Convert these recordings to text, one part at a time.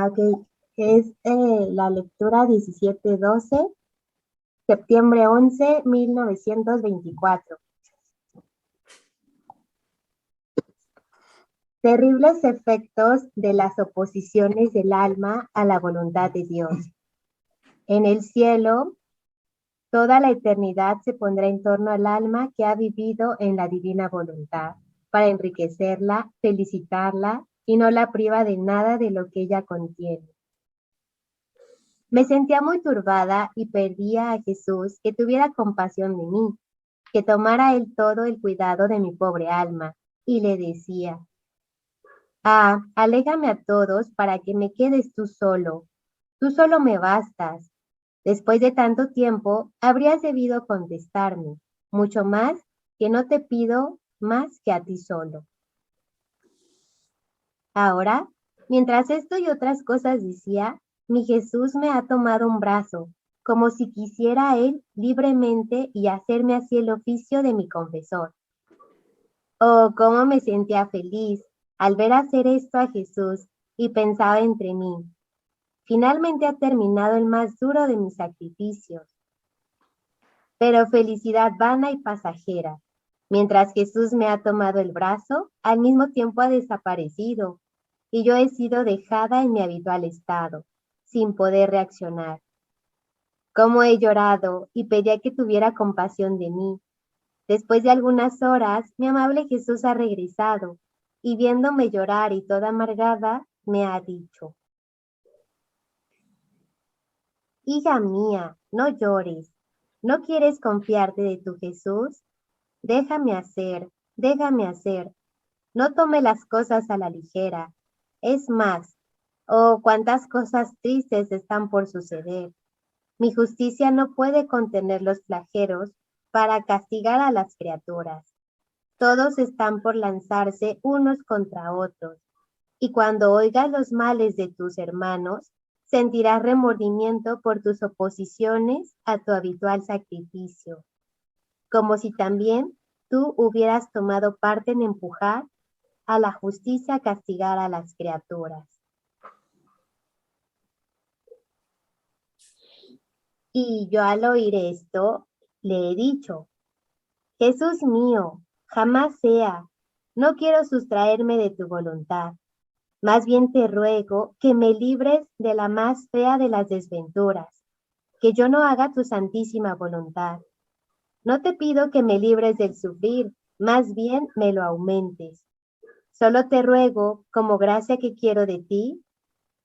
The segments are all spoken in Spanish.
Ok. Es la lectura 17-12, septiembre 11, 1924. Terribles efectos de las oposiciones del alma a la voluntad de Dios. En el cielo, toda la eternidad se pondrá en torno al alma que ha vivido en la divina voluntad, para enriquecerla, felicitarla y no la priva de nada de lo que ella contiene. Me sentía muy turbada y pedía a Jesús que tuviera compasión de mí, que tomara él todo el cuidado de mi pobre alma, y le decía: aléjame a todos para que me quedes tú solo me bastas. Después de tanto tiempo, habrías debido contestarme, mucho más, que no te pido más que a ti solo. Ahora, mientras esto y otras cosas decía, mi Jesús me ha tomado un brazo, como si quisiera él libremente y hacerme así el oficio de mi confesor. Oh, cómo me sentía feliz al ver hacer esto a Jesús, y pensaba entre mí: finalmente ha terminado el más duro de mis sacrificios. Pero felicidad vana y pasajera. Mientras Jesús me ha tomado el brazo, al mismo tiempo ha desaparecido, y yo he sido dejada en mi habitual estado, sin poder reaccionar. Cómo he llorado y pedía que tuviera compasión de mí. Después de algunas horas, mi amable Jesús ha regresado, y viéndome llorar y toda amargada, me ha dicho: hija mía, no llores. ¿No quieres confiarte de tu Jesús? Déjame hacer, déjame hacer. No tome las cosas a la ligera. Es más, oh, cuántas cosas tristes están por suceder. Mi justicia no puede contener los flagelos para castigar a las criaturas. Todos están por lanzarse unos contra otros, y cuando oigas los males de tus hermanos, sentirás remordimiento por tus oposiciones a tu habitual sacrificio, como si también tú hubieras tomado parte en empujar a la justicia a castigar a las criaturas. Y yo al oír esto, le he dicho: Jesús mío, jamás sea, no quiero sustraerme de tu voluntad. Más bien te ruego que me libres de la más fea de las desventuras, que yo no haga tu santísima voluntad. No te pido que me libres del sufrir, más bien me lo aumentes. Solo te ruego, como gracia que quiero de ti,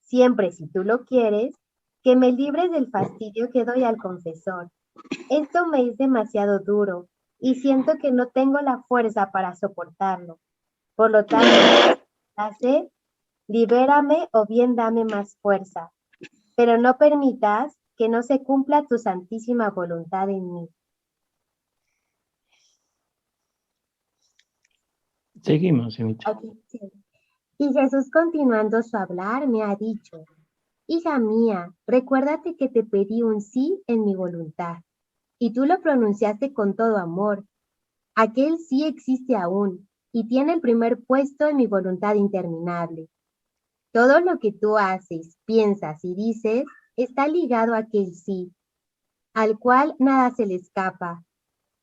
siempre si tú lo quieres, que me libres del fastidio que doy al confesor. Esto me es demasiado duro y siento que no tengo la fuerza para soportarlo. Por lo tanto, hace, libérame o bien dame más fuerza, pero no permitas que no se cumpla tu santísima voluntad en mí. Seguimos, Simita. Okay, sí. Y Jesús, continuando su hablar, me ha dicho: hija mía, recuérdate que te pedí un sí en mi voluntad, y tú lo pronunciaste con todo amor. Aquel sí existe aún, y tiene el primer puesto en mi voluntad interminable. Todo lo que tú haces, piensas y dices está ligado a aquel sí, al cual nada se le escapa,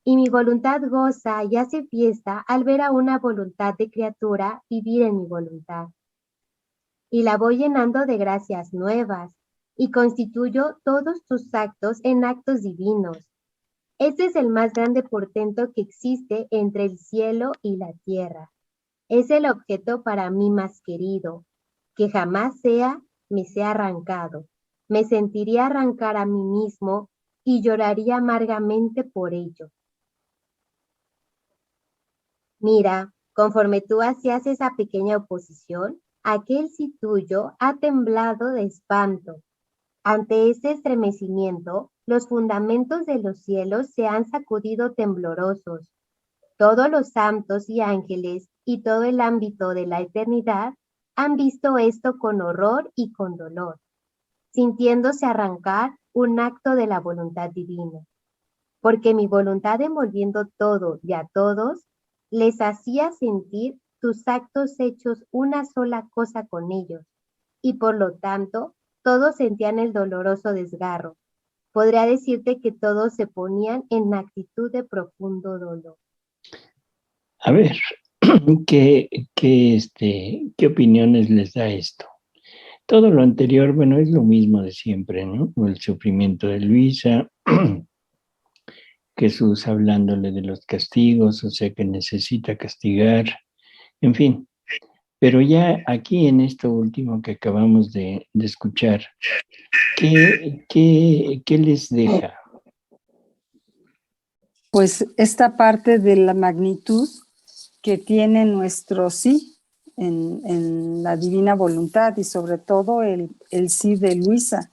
y mi voluntad goza y hace fiesta al ver a una voluntad de criatura vivir en mi voluntad. Y la voy llenando de gracias nuevas, y constituyo todos tus actos en actos divinos. Este es el más grande portento que existe entre el cielo y la tierra. Es el objeto para mí más querido, que jamás me sea arrancado. Me sentiría arrancar a mí mismo y lloraría amargamente por ello. Mira, conforme tú hacías esa pequeña oposición, aquel sí tuyo ha temblado de espanto. Ante ese estremecimiento, los fundamentos de los cielos se han sacudido temblorosos. Todos los santos y ángeles y todo el ámbito de la eternidad han visto esto con horror y con dolor, sintiéndose arrancar un acto de la voluntad divina. Porque mi voluntad envolviendo todo y a todos, les hacía sentir tus actos hechos una sola cosa con ellos, y por lo tanto, todos sentían el doloroso desgarro. Podría decirte que todos se ponían en actitud de profundo dolor. A ver, ¿qué opiniones les da esto? Todo lo anterior, bueno, es lo mismo de siempre, ¿no? El sufrimiento de Luisa, Jesús hablándole de los castigos, o sea que necesita castigar, en fin. Pero ya aquí en esto último que acabamos de escuchar, ¿qué les deja? Pues esta parte de la magnitud que tiene nuestro sí en la divina voluntad y sobre todo el sí de Luisa,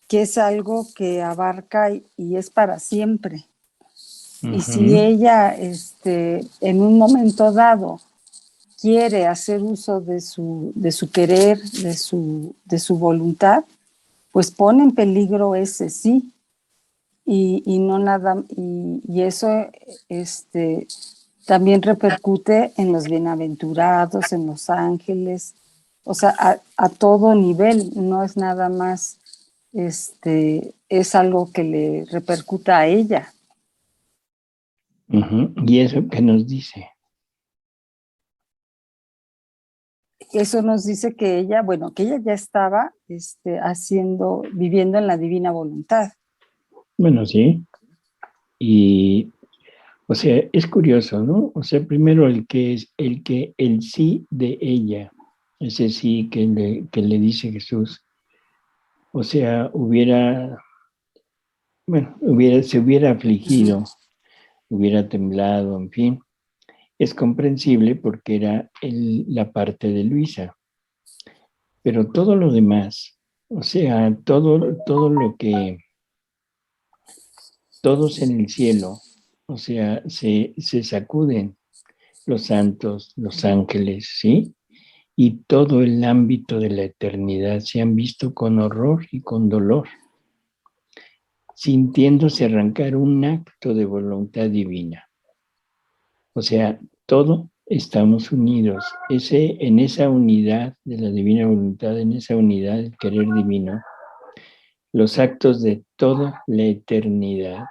que es algo que abarca y es para siempre. Y si ella en un momento dado quiere hacer uso de su querer, de su voluntad, pues pone en peligro ese sí. Y no nada, y eso también repercute en los bienaventurados, en los ángeles, o sea, a todo nivel, no es nada más, es algo que le repercuta a ella. ¿Y eso qué nos dice? Eso nos dice que ella, bueno, que ella ya estaba viviendo en la divina voluntad. Bueno, sí. Y, o sea, es curioso, ¿no? O sea, primero el sí de ella, ese sí que le dice Jesús, o sea, se hubiera afligido, hubiera temblado, en fin. Es comprensible porque era la parte de Luisa. Pero todo lo demás, o sea, todo lo que todos en el cielo, o sea, se sacuden los santos, los ángeles, ¿sí? Y todo el ámbito de la eternidad se han visto con horror y con dolor, sintiéndose arrancar un acto de voluntad divina. O sea, todo estamos unidos. En esa unidad de la divina voluntad, en esa unidad del querer divino, los actos de toda la eternidad,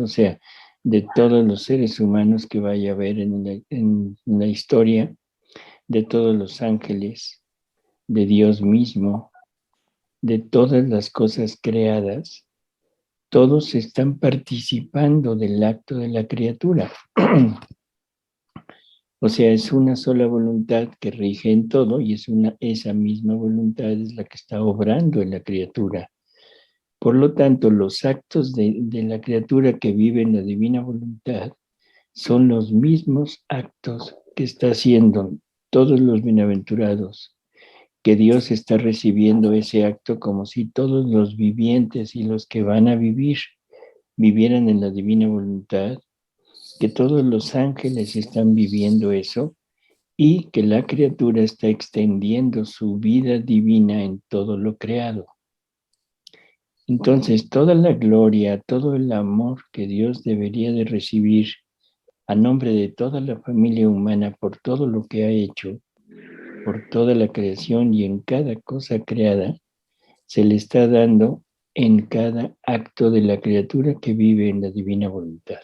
o sea, de todos los seres humanos que vaya a haber en la historia, de todos los ángeles, de Dios mismo, de todas las cosas creadas, todos están participando del acto de la criatura. O sea, es una sola voluntad que rige en todo y esa misma voluntad es la que está obrando en la criatura. Por lo tanto, los actos de la criatura que vive en la divina voluntad son los mismos actos que está haciendo todos los bienaventurados, que Dios está recibiendo ese acto como si todos los vivientes y los que van a vivir vivieran en la divina voluntad, que todos los ángeles están viviendo eso y que la criatura está extendiendo su vida divina en todo lo creado. Entonces, toda la gloria, todo el amor que Dios debería de recibir a nombre de toda la familia humana por todo lo que ha hecho, por toda la creación y en cada cosa creada, se le está dando en cada acto de la criatura que vive en la divina voluntad.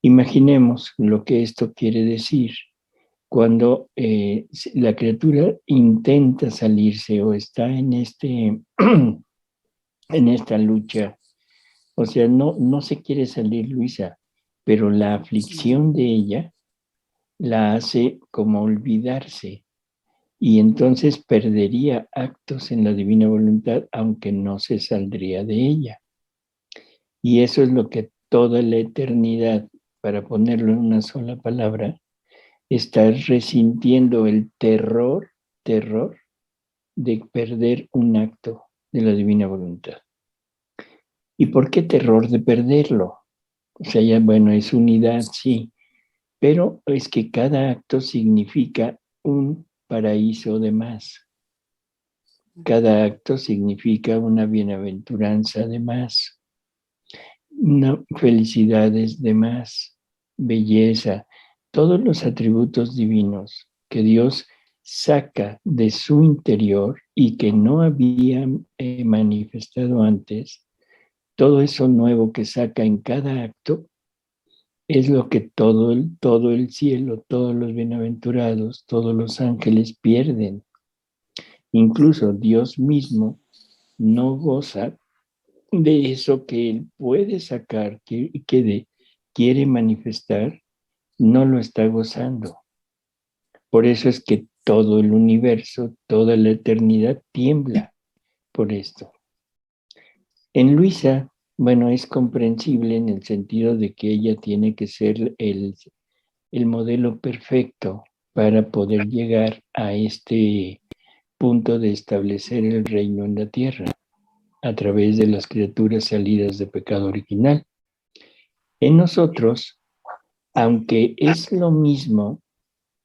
Imaginemos lo que esto quiere decir cuando la criatura intenta salirse o está en esta lucha. O sea, no se quiere salir Luisa, pero la aflicción de ella la hace como olvidarse y entonces perdería actos en la divina voluntad, aunque no se saldría de ella. Y eso es lo que toda la eternidad, para ponerlo en una sola palabra, está resintiendo el terror de perder un acto de la divina voluntad. ¿Y por qué terror de perderlo? O sea, ya, bueno, es unidad, sí, pero es que cada acto significa un paraíso de más. Cada acto significa una bienaventuranza de más, una felicidades de más, belleza, todos los atributos divinos que Dios saca de su interior y que no había manifestado antes, todo eso nuevo que saca en cada acto, es lo que todo el cielo, todos los bienaventurados, todos los ángeles pierden. Incluso Dios mismo no goza de eso que Él puede sacar, quiere manifestar, no lo está gozando. Por eso es que todo el universo, toda la eternidad tiembla por esto. En Luisa, bueno, es comprensible en el sentido de que ella tiene que ser el modelo perfecto para poder llegar a este punto de establecer el reino en la tierra a través de las criaturas salidas de pecado original. En nosotros, aunque es lo mismo,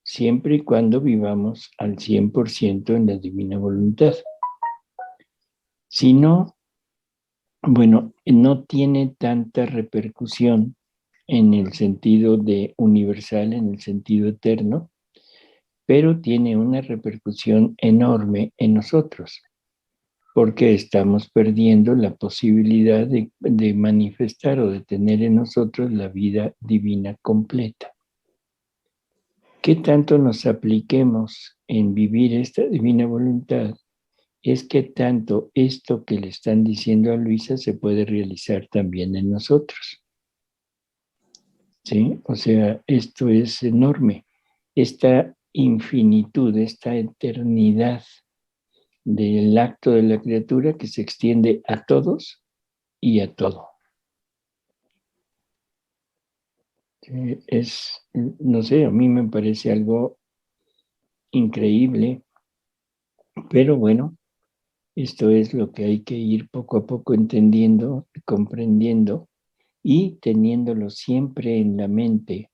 siempre y cuando vivamos al 100% en la divina voluntad. Si no, bueno, no tiene tanta repercusión en el sentido de universal, en el sentido eterno, pero tiene una repercusión enorme en nosotros, porque estamos perdiendo la posibilidad de manifestar o de tener en nosotros la vida divina completa. ¿Qué tanto nos apliquemos en vivir esta divina voluntad? Es que tanto esto que le están diciendo a Luisa se puede realizar también en nosotros. ¿Sí? O sea, esto es enorme. Esta infinitud, esta eternidad del acto de la criatura que se extiende a todos y a todo. No sé, a mí me parece algo increíble, pero bueno, esto es lo que hay que ir poco a poco entendiendo, comprendiendo y teniéndolo siempre en la mente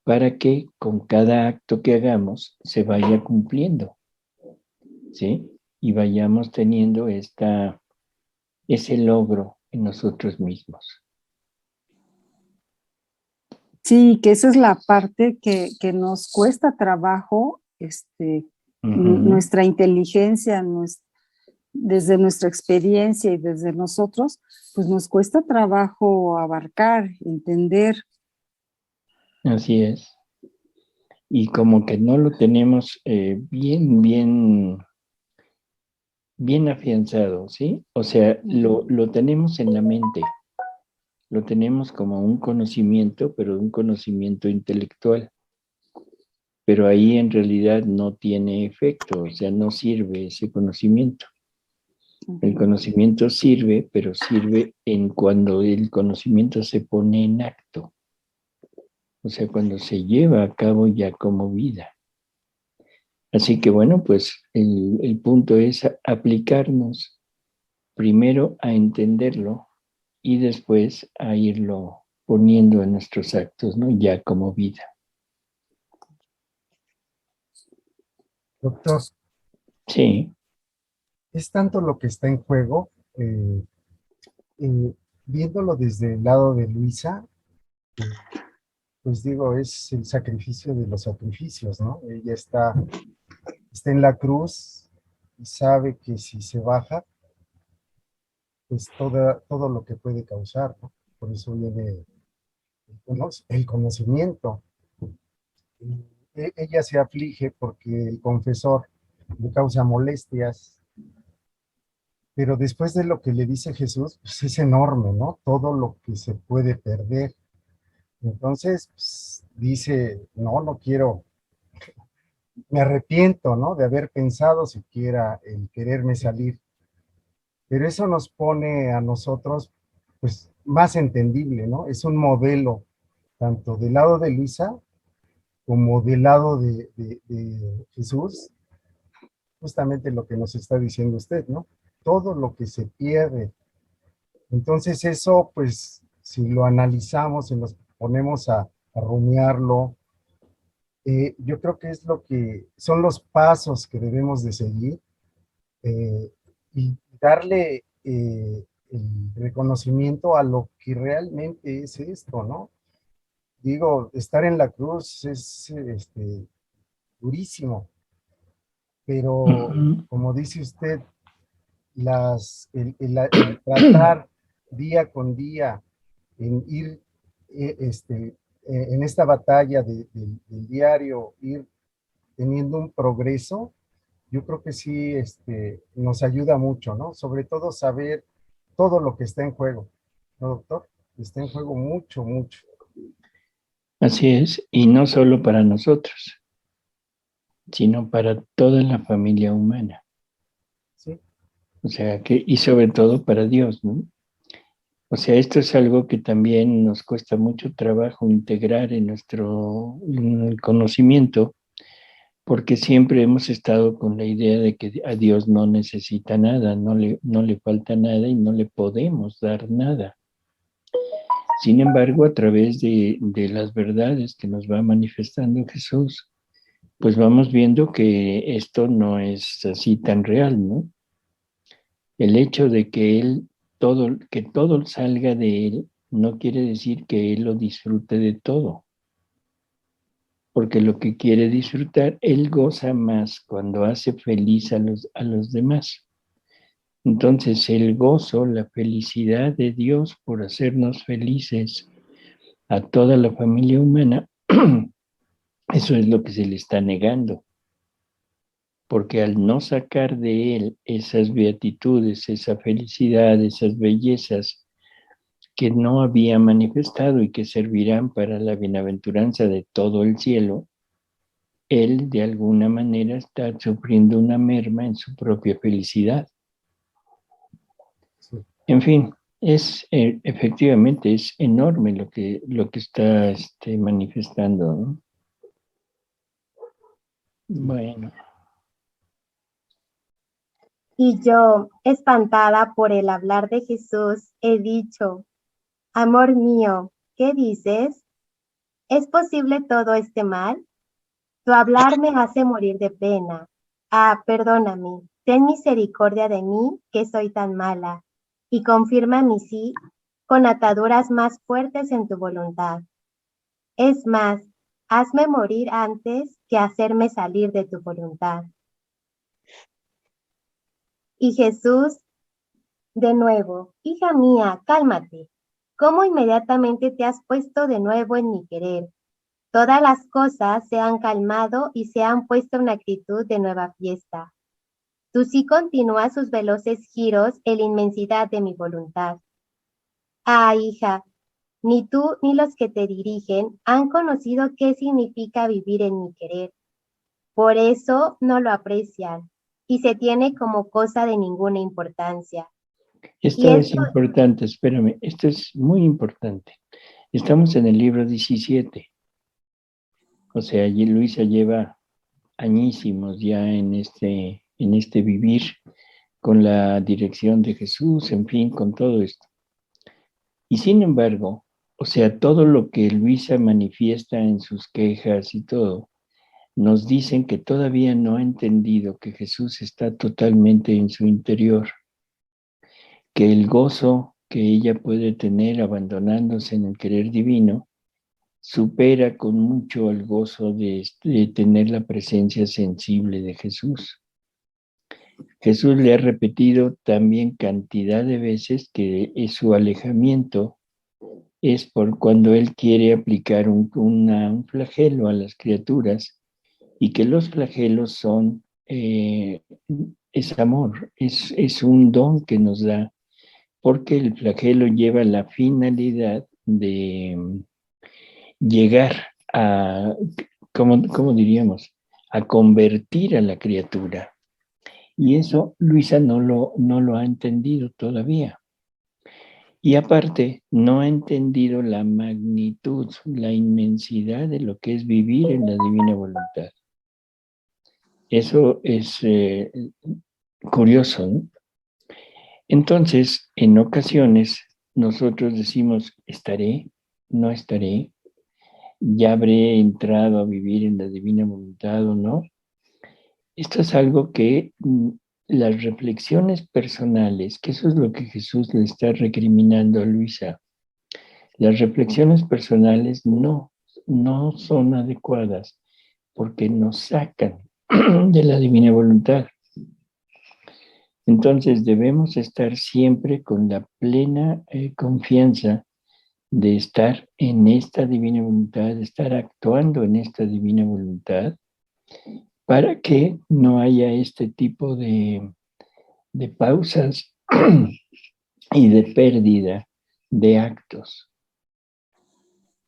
para que con cada acto que hagamos se vaya cumpliendo, ¿sí? Y vayamos teniendo ese logro en nosotros mismos. Sí, que esa es la parte que nos cuesta trabajo, nuestra inteligencia, desde nuestra experiencia y desde nosotros, pues nos cuesta trabajo abarcar, entender. Así es. Y como que no lo tenemos bien afianzado, ¿sí? O sea, lo tenemos en la mente, lo tenemos como un conocimiento, pero un conocimiento intelectual. Pero ahí en realidad no tiene efecto, o sea, no sirve ese conocimiento. El conocimiento sirve, pero sirve en cuando el conocimiento se pone en acto, o sea, cuando se lleva a cabo ya como vida. Así que bueno, pues el punto es aplicarnos primero a entenderlo y después a irlo poniendo en nuestros actos, ¿no? Ya como vida. Doctor, Sí. es tanto lo que está en juego, eh, viéndolo desde el lado de Luisa, pues digo, es el sacrificio de los sacrificios, ¿no? Ella está en la cruz y sabe que si se baja, pues todo lo que puede causar, ¿no? Por eso viene el conocimiento. Ella se aflige porque el confesor le causa molestias, pero después de lo que le dice Jesús, pues es enorme, ¿no? Todo lo que se puede perder. Entonces, pues, dice, no quiero, me arrepiento, ¿no? De haber pensado siquiera en quererme salir. Pero eso nos pone a nosotros, pues, más entendible, ¿no? Es un modelo, tanto del lado de Luisa como del lado de Jesús, justamente lo que nos está diciendo usted, ¿no? Todo lo que se pierde. Entonces eso, pues, si lo analizamos y nos ponemos a rumiarlo, yo creo que es lo que son los pasos que debemos de seguir y darle el reconocimiento a lo que realmente es esto, ¿no? Digo, estar en la cruz es durísimo, pero Ujú. como dice usted, el tratar día con día en ir en esta batalla del diario, ir teniendo un progreso, yo creo que sí nos ayuda mucho, ¿no? Sobre todo saber todo lo que está en juego, ¿no, doctor? Está en juego mucho, mucho. Así es, y no solo para nosotros, sino para toda la familia humana. Sí, O sea, que, y sobre todo para Dios, ¿no? O sea, esto es algo que también nos cuesta mucho trabajo integrar en nuestro conocimiento, porque siempre hemos estado con la idea de que a Dios no necesita nada, no le falta nada y no le podemos dar nada. Sin embargo, a través de las verdades que nos va manifestando Jesús, pues vamos viendo que esto no es así tan real, ¿no? El hecho de que que todo salga de él, no quiere decir que él lo disfrute de todo, porque lo que quiere disfrutar, él goza más cuando hace feliz a los demás. Entonces, el gozo, la felicidad de Dios por hacernos felices a toda la familia humana, eso es lo que se le está negando, porque al no sacar de él esas beatitudes, esa felicidad, esas bellezas que no había manifestado y que servirán para la bienaventuranza de todo el cielo, él de alguna manera está sufriendo una merma en su propia felicidad. sí. En fin, efectivamente es enorme lo que está manifestando, ¿no? Bueno, Y yo, espantada por el hablar de Jesús, he dicho, amor mío, ¿qué dices? ¿Es posible todo este mal? Tu hablar me hace morir de pena. Ah, perdóname, ten misericordia de mí, que soy tan mala, y confirma mi sí con ataduras más fuertes en tu voluntad. Es más, hazme morir antes que hacerme salir de tu voluntad. Y Jesús, de nuevo, hija mía, cálmate. ¿Cómo inmediatamente te has puesto de nuevo en mi querer? Todas las cosas se han calmado y se han puesto en actitud de nueva fiesta. Tú sí continúas sus veloces giros en la inmensidad de mi voluntad. Ah, hija, ni tú ni los que te dirigen han conocido qué significa vivir en mi querer. Por eso no lo aprecian y se tiene como cosa de ninguna importancia. Y esto es esto, importante, espérame, esto es muy importante. Estamos en el libro 17, o sea, allí Luisa lleva añísimos ya en este vivir con la dirección de Jesús, en fin, con todo esto. Y sin embargo, o sea, todo lo que Luisa manifiesta en sus quejas y todo, nos dicen que todavía no ha entendido que Jesús está totalmente en su interior, que el gozo que ella puede tener abandonándose en el querer divino supera con mucho el gozo de tener la presencia sensible de Jesús. Jesús le ha repetido también cantidad de veces que su alejamiento es por cuando Él quiere aplicar un flagelo a las criaturas y que los flagelos son, es amor, es un don que nos da, porque el flagelo lleva la finalidad de llegar a, ¿cómo diríamos? A convertir a la criatura. Y eso Luisa no lo ha entendido todavía. Y aparte, no ha entendido la magnitud, la inmensidad de lo que es vivir en la divina voluntad. Eso es curioso, ¿no? Entonces, en ocasiones, nosotros decimos, estaré, no estaré, ya habré entrado a vivir en la divina voluntad o no. Esto es algo que las reflexiones personales, que eso es lo que Jesús le está recriminando a Luisa, las reflexiones personales no son adecuadas porque nos sacan de la divina voluntad. Entonces debemos estar siempre con la plena confianza de estar en esta divina voluntad, de estar actuando en esta divina voluntad, para que no haya este tipo de pausas y de pérdida de actos.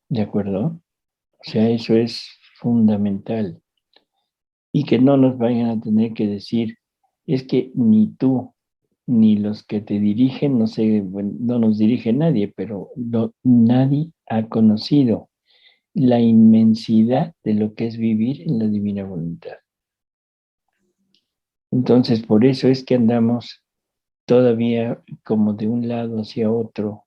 ¿De acuerdo? O sea, eso es fundamental. Y que no nos vayan a tener que decir, es que ni tú, ni los que te dirigen, no sé, bueno, no nos dirige nadie, pero nadie ha conocido la inmensidad de lo que es vivir en la divina voluntad. Entonces, por eso es que andamos todavía como de un lado hacia otro,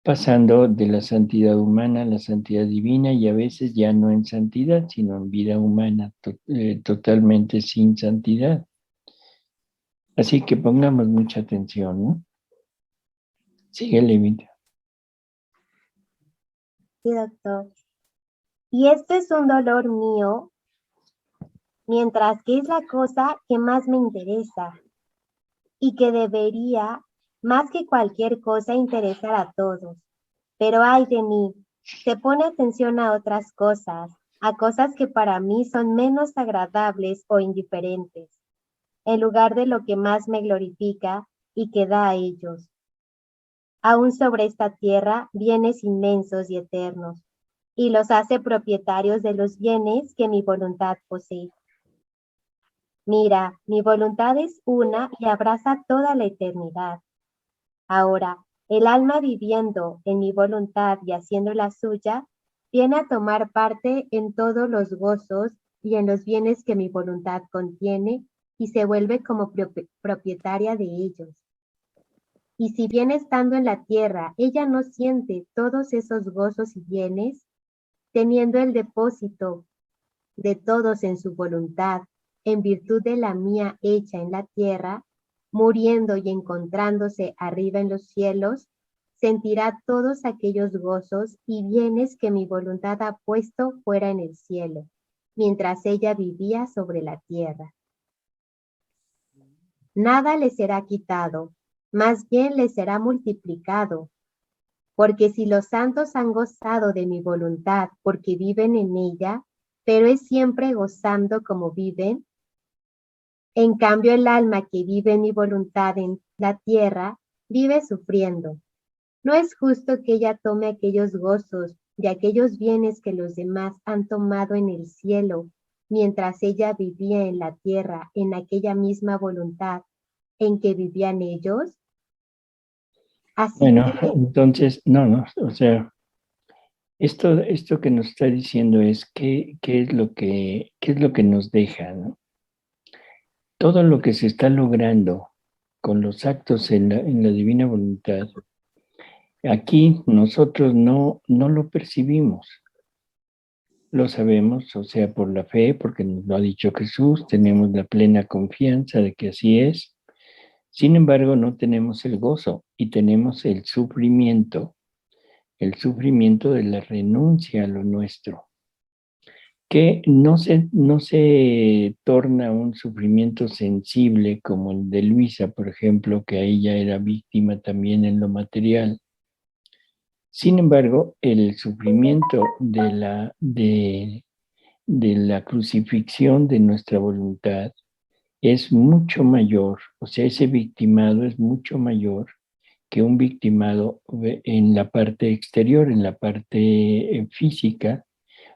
pasando de la santidad humana a la santidad divina y a veces ya no en santidad, sino en vida humana totalmente sin santidad. Así que pongamos mucha atención, ¿no? Sigue, Levita. Sí, doctor. Y esto es un dolor mío, mientras que es la cosa que más me interesa y que debería, más que cualquier cosa, interesar a todos. Pero ay de mí, se pone atención a otras cosas, a cosas que para mí son menos agradables o indiferentes, en lugar de lo que más me glorifica y que da a ellos. Aún sobre esta tierra, bienes inmensos y eternos, y los hace propietarios de los bienes que mi voluntad posee. Mira, mi voluntad es una y abraza toda la eternidad. Ahora, el alma viviendo en mi voluntad y haciendo la suya, viene a tomar parte en todos los gozos y en los bienes que mi voluntad contiene y se vuelve como propietaria de ellos. Y si bien estando en la tierra, ella no siente todos esos gozos y bienes, teniendo el depósito de todos en su voluntad, en virtud de la mía hecha en la tierra, muriendo y encontrándose arriba en los cielos, sentirá todos aquellos gozos y bienes que mi voluntad ha puesto fuera en el cielo, mientras ella vivía sobre la tierra. Nada le será quitado, más bien le será multiplicado, porque si los santos han gozado de mi voluntad porque viven en ella, pero es siempre gozando como viven, en cambio el alma que vive en mi voluntad en la tierra, vive sufriendo. No es justo que ella tome aquellos gozos de aquellos bienes que los demás han tomado en el cielo, mientras ella vivía en la tierra en aquella misma voluntad en que vivían ellos. Así Bueno, que, entonces, no, o sea, esto que nos está diciendo es qué es qué es lo que nos deja, ¿no? Todo lo que se está logrando con los actos en la divina voluntad, aquí nosotros no lo percibimos, lo sabemos, o sea, por la fe, porque nos lo ha dicho Jesús, tenemos la plena confianza de que así es. Sin embargo, no tenemos el gozo y tenemos el sufrimiento de la renuncia a lo nuestro, que no se torna un sufrimiento sensible como el de Luisa, por ejemplo, que ella era víctima también en lo material. Sin embargo, el sufrimiento de la crucifixión de nuestra voluntad es mucho mayor, o sea, ese victimado es mucho mayor que un victimado en la parte exterior, en la parte física,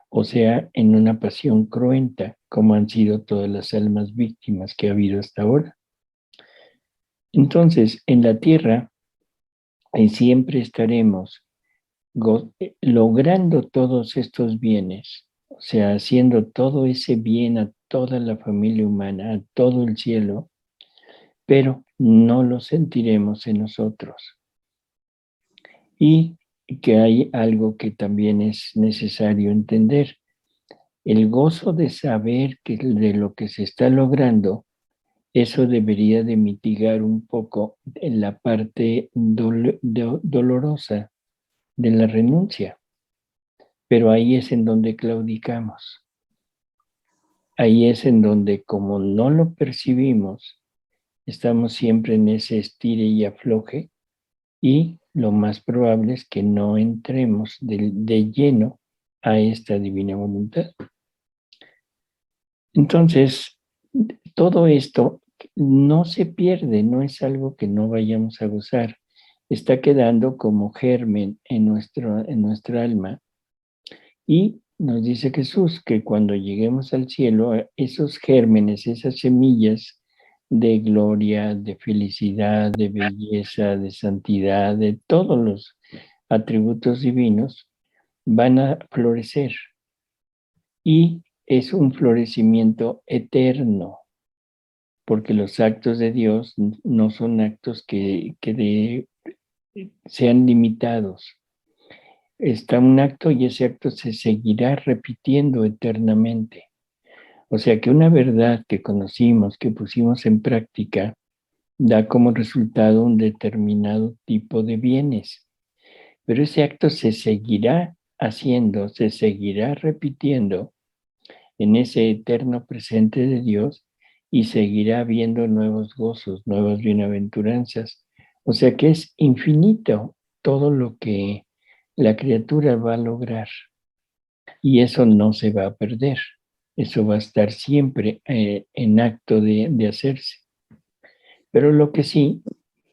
o sea, en una pasión cruenta, como han sido todas las almas víctimas que ha habido hasta ahora. Entonces, en la tierra siempre estaremos logrando todos estos bienes, o sea, haciendo todo ese bien a toda la familia humana, a todo el cielo, pero no lo sentiremos en nosotros. Y que hay algo que también es necesario entender. El gozo de saber que de lo que se está logrando, eso debería de mitigar un poco en la parte dolorosa de la renuncia. Pero ahí es en donde claudicamos. ahí es en donde, como no lo percibimos, estamos siempre en ese estire y afloje, y lo más probable es que no entremos de lleno a esta divina voluntad. Entonces, todo esto no se pierde, no es algo que no vayamos a gozar. Está quedando como germen en nuestra alma. Y nos dice Jesús que cuando lleguemos al cielo, esos gérmenes, esas semillas de gloria, de felicidad, de belleza, de santidad, de todos los atributos divinos, van a florecer. Y es un florecimiento eterno, porque los actos de Dios no son actos que sean limitados. Está un acto y ese acto se seguirá repitiendo eternamente. O sea que una verdad que conocimos, que pusimos en práctica, da como resultado un determinado tipo de bienes. Pero ese acto se seguirá haciendo, se seguirá repitiendo en ese eterno presente de Dios y seguirá habiendo nuevos gozos, nuevas bienaventuranzas. O sea que es infinito todo lo que la criatura va a lograr y eso no se va a perder. Eso va a estar siempre en acto de hacerse. Pero lo que sí,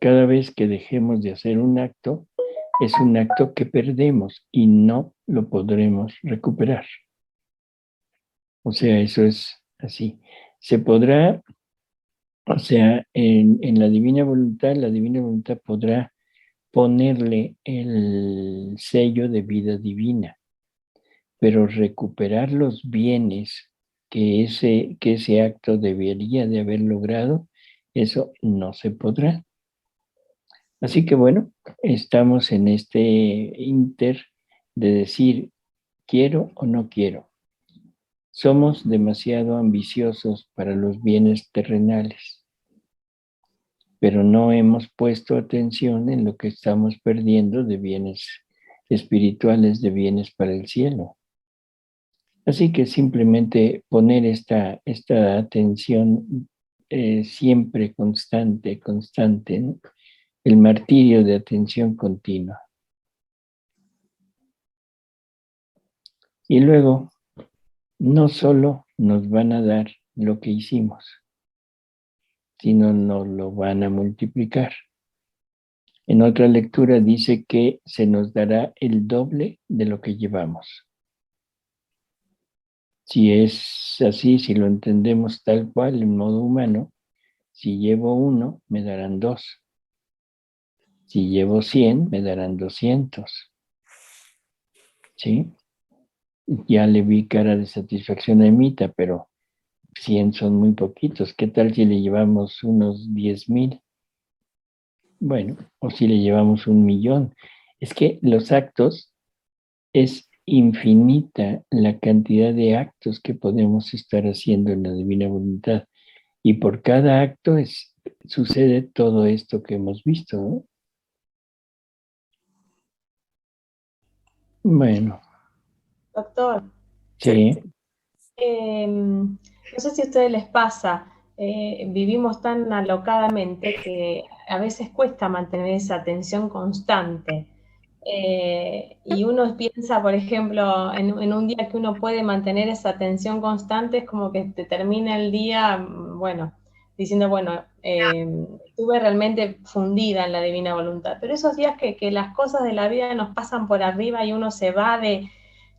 cada vez que dejemos de hacer un acto, es un acto que perdemos y no lo podremos recuperar. O sea, eso es así. Se podrá, o sea, en la divina voluntad podrá ponerle el sello de vida divina, pero recuperar los bienes que ese acto debería de haber logrado, eso no se podrá. Así que bueno, estamos en este inter de decir, quiero o no quiero. Somos demasiado ambiciosos para los bienes terrenales, pero no hemos puesto atención en lo que estamos perdiendo de bienes espirituales, de bienes para el cielo. Así que simplemente poner esta atención siempre constante, ¿no? El martirio de atención continua. Y luego, no solo nos van a dar lo que hicimos, sino nos lo van a multiplicar. En otra lectura dice que se nos dará el doble de lo que llevamos. Si es así, si lo entendemos tal cual, en modo humano, si llevo 1, me darán 2. Si llevo 100, me darán 200. ¿Sí? Ya le vi cara de satisfacción a Emita, pero 100 son muy poquitos. ¿Qué tal si le llevamos unos 10,000? Bueno, o si le llevamos 1,000,000. Es que los actos es infinita la cantidad de actos que podemos estar haciendo en la divina voluntad. Y por cada acto sucede todo esto que hemos visto, ¿no? Bueno, Doctor, sí. no sé si a ustedes les pasa, vivimos tan alocadamente que a veces cuesta mantener esa atención constante. Y uno piensa, por ejemplo, en un día que uno puede mantener esa atención constante, es como que te termina el día, bueno, diciendo, bueno, estuve realmente fundida en la divina voluntad. Pero esos días que las cosas de la vida nos pasan por arriba y uno se va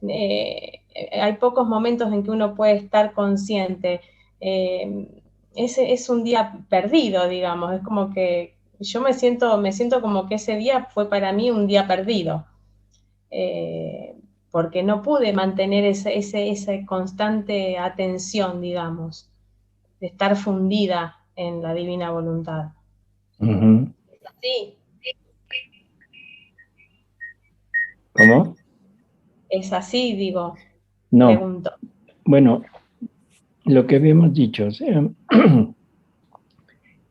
hay pocos momentos en que uno puede estar consciente. Ese es un día perdido, digamos, es como que yo me siento como que ese día fue para mí un día perdido, porque no pude mantener esa constante atención, digamos, de estar fundida en la divina voluntad. Uh-huh. Sí. ¿Cómo? Es así, digo, No. pregunto. Bueno, lo que habíamos dicho, o sea,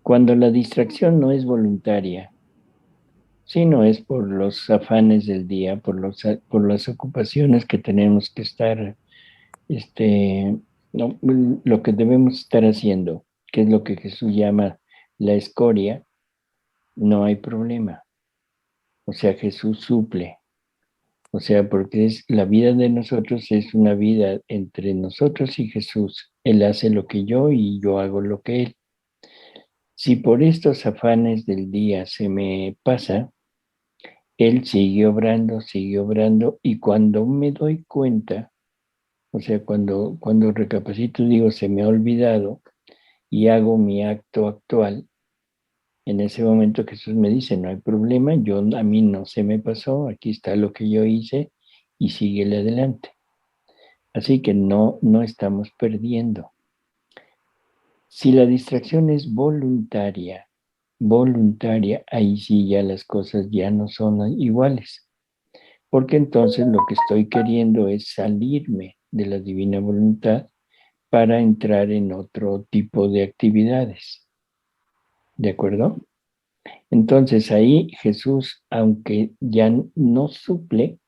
cuando la distracción no es voluntaria, sino es por los afanes del día, por las ocupaciones que tenemos que estar No, lo que debemos estar haciendo, que es lo que Jesús llama la escoria, no hay problema. O sea, Jesús suple. O sea, porque es la vida de nosotros es una vida entre nosotros y Jesús. Él hace lo que yo y yo hago lo que Él. Si por estos afanes del día se me pasa, Él sigue obrando y cuando me doy cuenta, o sea, cuando recapacito digo, se me ha olvidado y hago mi acto actual, en ese momento Jesús me dice, no hay problema, a mí no se me pasó, aquí está lo que yo hice y síguele adelante. Así que no estamos perdiendo. Si la distracción es voluntaria, ahí sí ya las cosas ya no son iguales. Porque entonces lo que estoy queriendo es salirme de la divina voluntad para entrar en otro tipo de actividades. ¿De acuerdo? Entonces ahí Jesús, aunque ya no suple,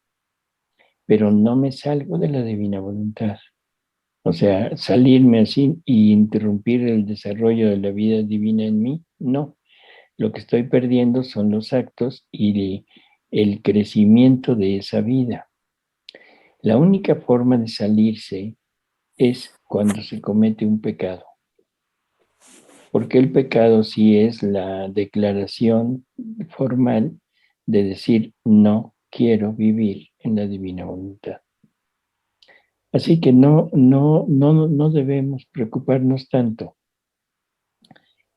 pero no me salgo de la divina voluntad. O sea, salirme así y interrumpir el desarrollo de la vida divina en mí, no. Lo que estoy perdiendo son los actos y el crecimiento de esa vida. La única forma de salirse es cuando se comete un pecado. Porque el pecado sí es la declaración formal de decir no quiero vivir en la divina voluntad. Así que no debemos preocuparnos tanto.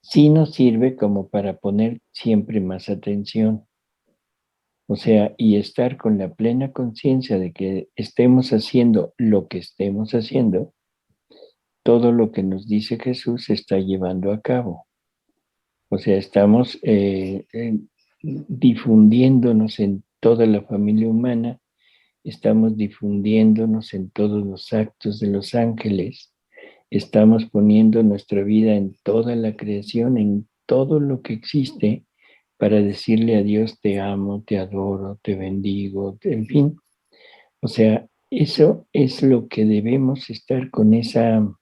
Sí nos sirve como para poner siempre más atención. O sea, y estar con la plena conciencia de que estemos haciendo lo que estemos haciendo, todo lo que nos dice Jesús se está llevando a cabo. O sea, estamos difundiéndonos en toda la familia humana, estamos difundiéndonos en todos los actos de los ángeles, estamos poniendo nuestra vida en toda la creación, en todo lo que existe, para decirle a Dios, te amo, te adoro, te bendigo, en fin. O sea, eso es lo que debemos estar con esa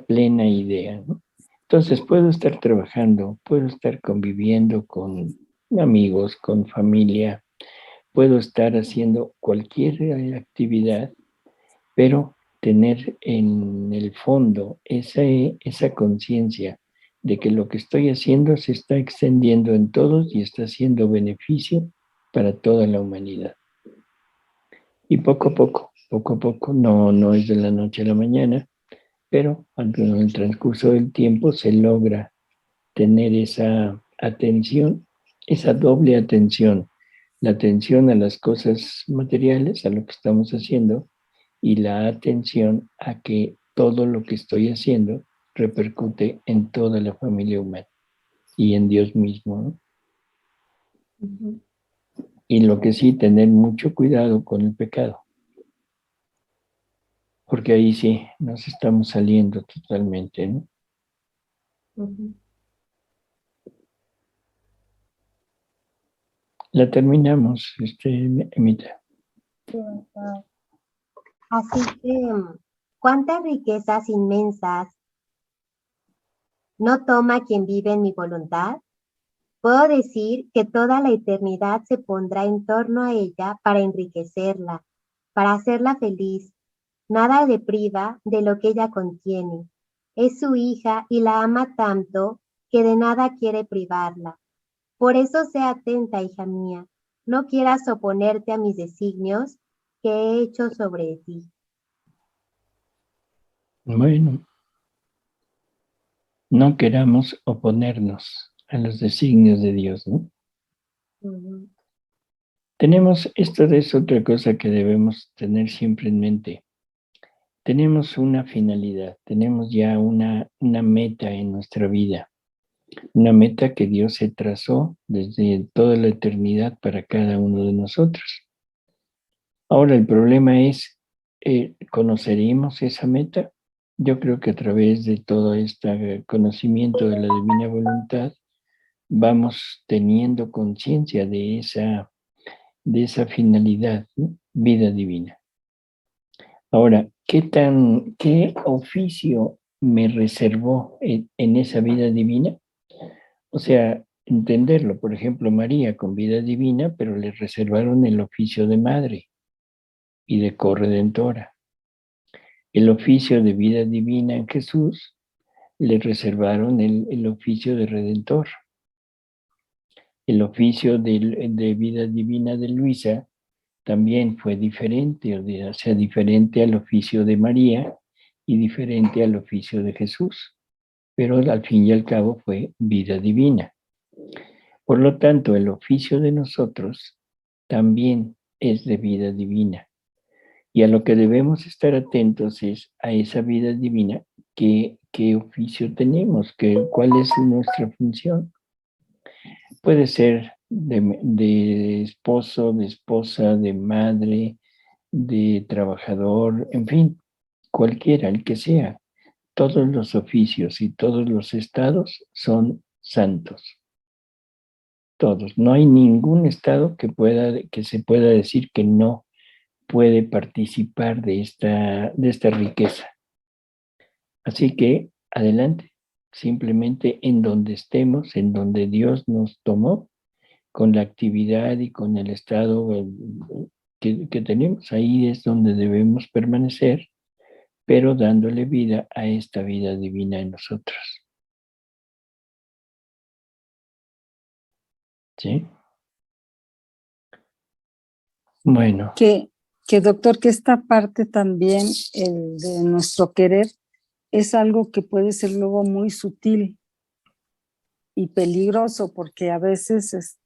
plena idea, ¿no? Entonces puedo estar trabajando, puedo estar conviviendo con amigos, con familia, puedo estar haciendo cualquier actividad, pero tener en el fondo esa conciencia de que lo que estoy haciendo se está extendiendo en todos y está haciendo beneficio para toda la humanidad. Y poco a poco, no es de la noche a la mañana, pero en el transcurso del tiempo se logra tener esa atención, esa doble atención, la atención a las cosas materiales, a lo que estamos haciendo, y la atención a que todo lo que estoy haciendo repercute en toda la familia humana y en Dios mismo, ¿no? Ujú. Y lo que sí, tener mucho cuidado con el pecado, porque ahí sí nos estamos saliendo totalmente, ¿no? Ujú. La terminamos, Emita. Así que, ¿cuántas riquezas inmensas no toma quien vive en mi voluntad? Puedo decir que toda la eternidad se pondrá en torno a ella para enriquecerla, para hacerla feliz. Nada le priva de lo que ella contiene. Es su hija y la ama tanto que de nada quiere privarla. Por eso sea atenta, hija mía. No quieras oponerte a mis designios que he hecho sobre ti. Bueno, no queramos oponernos a los designios de Dios, ¿no? Ujú. Esto es otra cosa que debemos tener siempre en mente. Tenemos una finalidad, tenemos ya una meta en nuestra vida, una meta que Dios se trazó desde toda la eternidad para cada uno de nosotros. Ahora el problema es, ¿conoceremos esa meta? Yo creo que a través de todo este conocimiento de la divina voluntad, vamos teniendo conciencia de esa finalidad, ¿no? Vida divina. Ahora, ¿qué oficio me reservó en esa vida divina? O sea, entenderlo, por ejemplo, María con vida divina, pero le reservaron el oficio de madre y de corredentora. El oficio de vida divina en Jesús le reservaron el oficio de redentor. El oficio de vida divina de Luisa también fue diferente, o sea, diferente al oficio de María y diferente al oficio de Jesús, pero al fin y al cabo fue vida divina. Por lo tanto, el oficio de nosotros también es de vida divina. Y a lo que debemos estar atentos es a esa vida divina, qué oficio tenemos, cuál es nuestra función. Puede ser de esposo, de esposa, de madre, de trabajador, en fin, cualquiera, el que sea. Todos los oficios y todos los estados son santos. Todos. No hay ningún estado que se pueda decir que no puede participar de esta riqueza. Así que adelante, simplemente en donde estemos, en donde Dios nos tomó, con la actividad y con el estado que tenemos, ahí es donde debemos permanecer, pero dándole vida a esta vida divina en nosotros. ¿Sí? Bueno. Que doctor, que esta parte también, el de nuestro querer, es algo que puede ser luego muy sutil y peligroso, porque a veces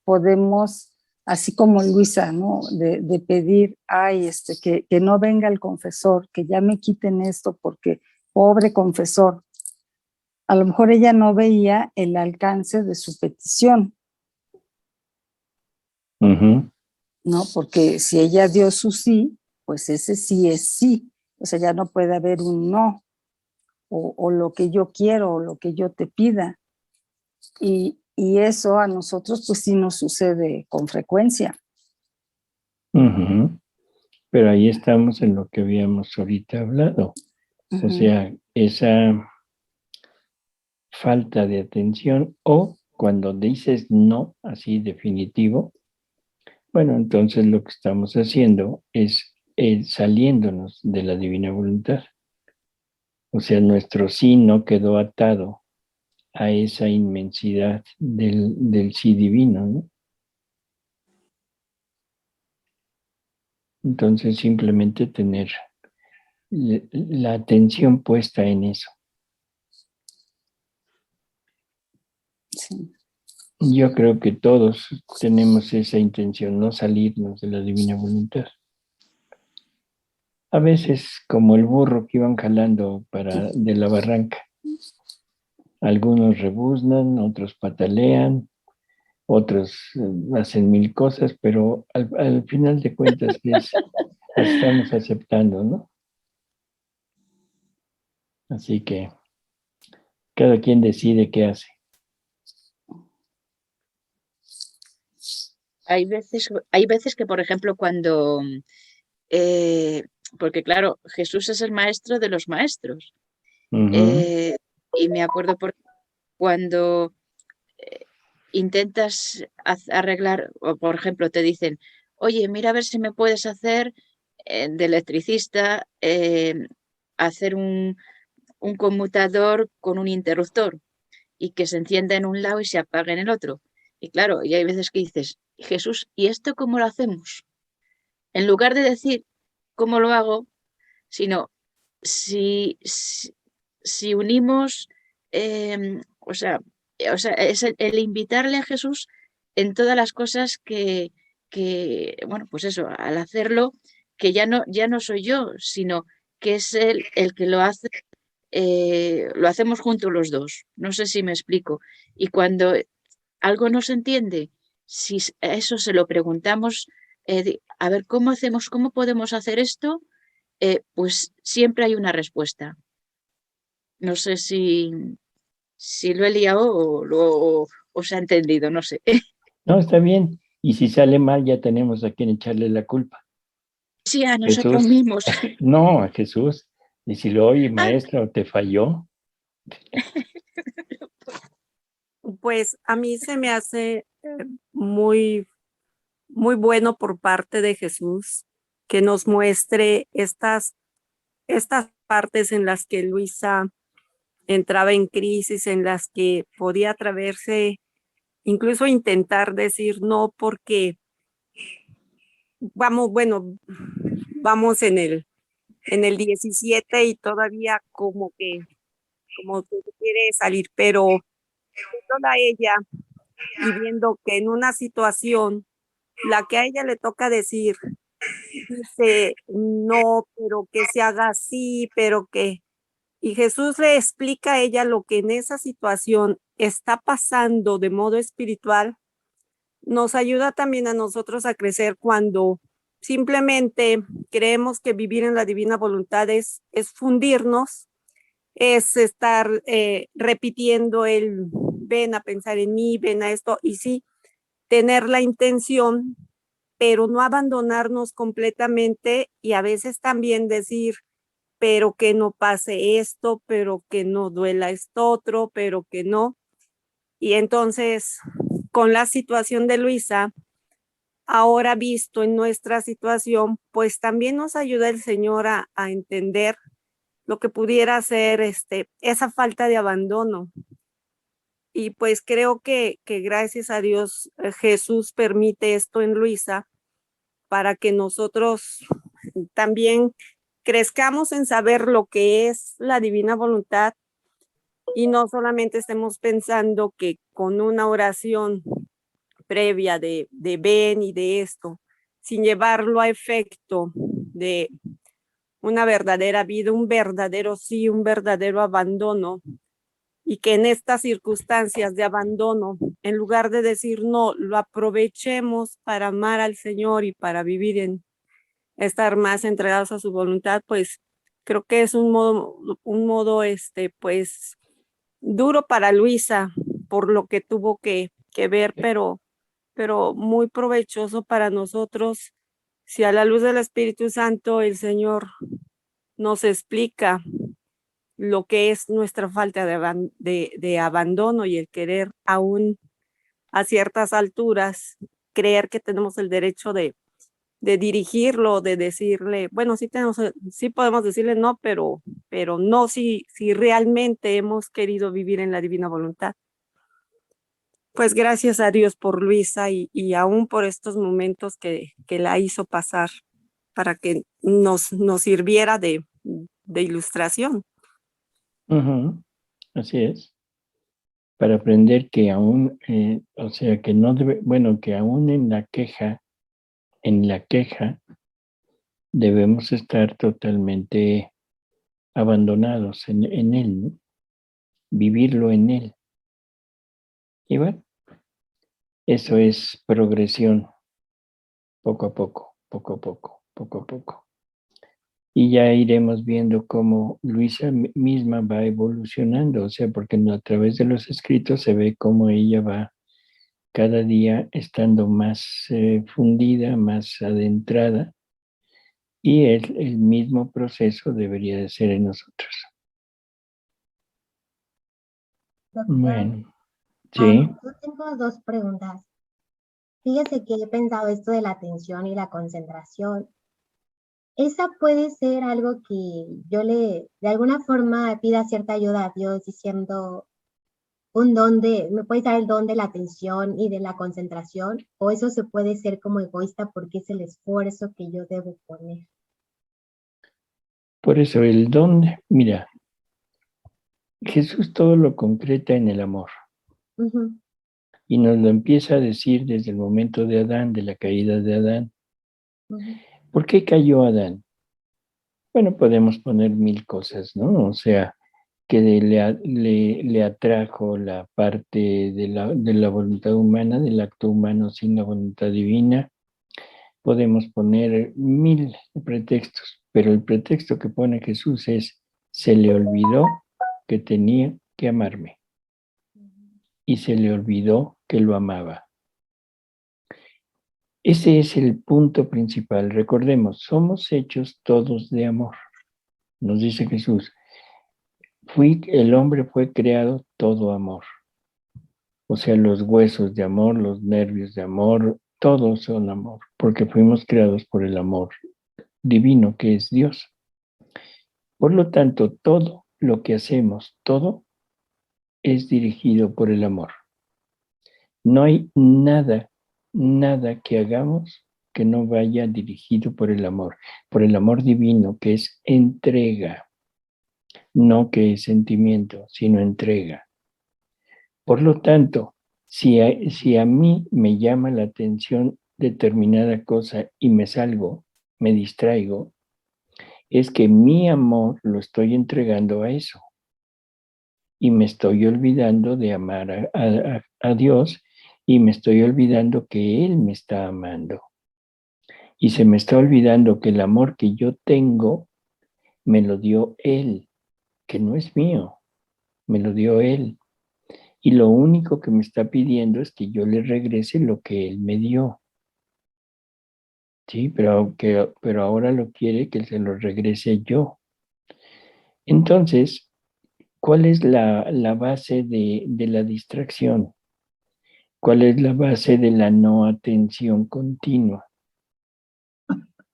podemos, así como Luisa, ¿no? De pedir, ay, que no venga el confesor, que ya me quiten esto, porque pobre confesor. A lo mejor ella no veía el alcance de su petición. Uh-huh. ¿No? Porque si ella dio su sí, pues ese sí es sí. O sea, ya no puede haber un no, o lo que yo quiero, o lo que yo te pida. Y eso a nosotros pues sí nos sucede con frecuencia. Uh-huh. Pero ahí estamos en lo que habíamos ahorita hablado. Uh-huh. O sea, esa falta de atención, o cuando dices no, así definitivo, bueno, entonces lo que estamos haciendo es saliéndonos de la divina voluntad. O sea, nuestro sí no quedó atado a esa inmensidad del sí divino, ¿no? Entonces simplemente tener la atención puesta en eso. Sí. Yo creo que todos tenemos esa intención, no salirnos de la divina voluntad. A veces como el burro que iban jalando de la barranca. Algunos rebuznan, otros patalean, otros hacen mil cosas, pero al final de cuentas estamos aceptando, ¿no? Así que cada quien decide qué hace. Hay veces que, por ejemplo, cuando, porque claro, Jesús es el maestro de los maestros. Uh-huh. Y me acuerdo cuando intentas arreglar, o por ejemplo te dicen, oye, mira a ver si me puedes hacer de electricista, hacer un conmutador con un interruptor y que se encienda en un lado y se apague en el otro. Y claro, y hay veces que dices, Jesús, ¿y esto cómo lo hacemos? En lugar de decir cómo lo hago, sino si unimos, o sea, es el invitarle a Jesús en todas las cosas que bueno, pues eso, al hacerlo, que ya no soy yo, sino que es él el que lo hace, lo hacemos juntos los dos. No sé si me explico. Y cuando algo no se entiende, si eso se lo preguntamos, a ver, ¿cómo hacemos, cómo podemos hacer esto? Pues siempre hay una respuesta. No sé si lo he liado o se ha entendido, no sé. No, está bien. Y si sale mal, ya tenemos a quien echarle la culpa. Sí, a nosotros Jesús, mismos. no, a Jesús. Decirle, oye, Ah, maestro, ¿te falló? Pues a mí se me hace muy, muy bueno por parte de Jesús que nos muestre estas partes en las que Luisa entraba en crisis, en las que podía atreverse, incluso intentar decir no, porque vamos en el 17 y todavía como que quiere salir, pero toda ella y viendo que en una situación, la que a ella le toca decir, dice no, pero que se haga así, pero que... Y Jesús le explica a ella lo que en esa situación está pasando de modo espiritual, nos ayuda también a nosotros a crecer cuando simplemente creemos que vivir en la divina voluntad es fundirnos, es estar repitiendo el ven a pensar en mí, ven a esto, y sí, tener la intención, pero no abandonarnos completamente y a veces también decir, pero que no pase esto, pero que no duela esto otro, pero que no. Y entonces, con la situación de Luisa, ahora visto en nuestra situación, pues también nos ayuda el Señor a entender lo que pudiera ser esa falta de abandono. Y pues creo que gracias a Dios Jesús permite esto en Luisa para que nosotros también crezcamos en saber lo que es la divina voluntad y no solamente estemos pensando que con una oración previa de ven y de esto, sin llevarlo a efecto de una verdadera vida, un verdadero sí, un verdadero abandono, y que en estas circunstancias de abandono, en lugar de decir no, lo aprovechemos para amar al Señor y para vivir en estar más entregados a su voluntad, pues creo que es un modo pues duro para Luisa por lo que tuvo que ver, pero muy provechoso para nosotros si a la luz del Espíritu Santo el Señor nos explica lo que es nuestra falta de abandono y el querer aún a ciertas alturas creer que tenemos el derecho de dirigirlo, de decirle, bueno, sí podemos decirle no, pero no si realmente hemos querido vivir en la divina voluntad. Pues gracias a Dios por Luisa y aún por estos momentos que la hizo pasar para que nos sirviera de ilustración. Así es. Para aprender que aún, o sea, que no debe, bueno, que aún en la queja, debemos estar totalmente abandonados en él, ¿no? Vivirlo en él. Y bueno, eso es progresión, poco a poco, poco a poco, poco a poco. Y ya iremos viendo cómo Luisa misma va evolucionando, o sea, porque a través de los escritos se ve cómo ella va cada día estando más fundida, más adentrada, y el mismo proceso debería de ser en nosotros. Doctor, Bueno, sí. yo tengo dos preguntas. Fíjese que he pensado esto de la atención y la concentración. Esa puede ser algo que yo de alguna forma pida cierta ayuda a Dios diciendo me puedes dar el don de la atención y de la concentración, o eso se puede ser como egoísta porque es el esfuerzo que yo debo poner. Por eso el don, mira, Jesús todo lo concreta en el amor. Uh-huh. Y nos lo empieza a decir desde el momento de Adán, de la caída de Adán. Uh-huh. ¿Por qué cayó Adán? Bueno, podemos poner mil cosas, ¿no? O sea, que le atrajo la parte de la voluntad humana, del acto humano sin la voluntad divina. Podemos poner mil pretextos, pero el pretexto que pone Jesús es, se le olvidó que tenía que amarme y se le olvidó que lo amaba. Ese es el punto principal. Recordemos, somos hechos todos de amor. Nos dice Jesús, el hombre fue creado todo amor. O sea, los huesos de amor, los nervios de amor, todos son amor, porque fuimos creados por el amor divino que es Dios. Por lo tanto, todo lo que hacemos, todo es dirigido por el amor. No hay nada que hagamos que no vaya dirigido por el amor divino, que es entrega, no que es sentimiento, sino entrega. Por lo tanto, si a mí me llama la atención determinada cosa y me salgo, me distraigo, es que mi amor lo estoy entregando a eso. Y me estoy olvidando de amar a Dios y me estoy olvidando que Él me está amando. Y se me está olvidando que el amor que yo tengo me lo dio Él, que no es mío, me lo dio Él. Y lo único que me está pidiendo es que yo le regrese lo que Él me dio. Sí, pero ahora lo quiere que se lo regrese yo. Entonces, ¿cuál es la base de la distracción? ¿Cuál es la base de la no atención continua?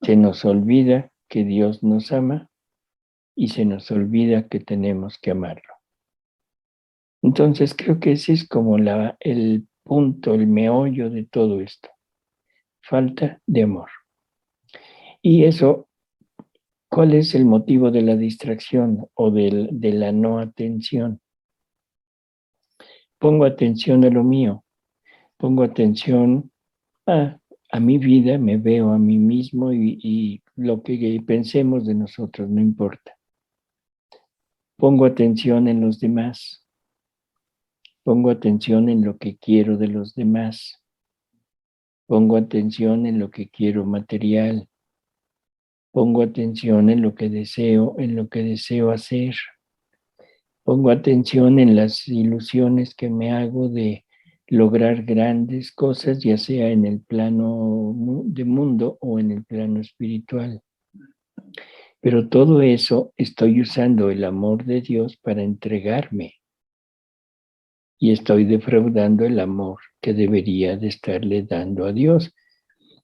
Se nos olvida que Dios nos ama y se nos olvida que tenemos que amarlo. Entonces creo que ese es como el punto, el meollo de todo esto. Falta de amor. Y eso, ¿cuál es el motivo de la distracción o de la no atención? Pongo atención a lo mío, pongo atención a mi vida, me veo a mí mismo y lo que pensemos de nosotros, no importa. Pongo atención en los demás. Pongo atención en lo que quiero de los demás. Pongo atención en lo que quiero material. Pongo atención en lo que deseo hacer. Pongo atención en las ilusiones que me hago de lograr grandes cosas, ya sea en el plano de mundo o en el plano espiritual. Pero todo eso estoy usando el amor de Dios para entregarme. Y estoy defraudando el amor que debería de estarle dando a Dios.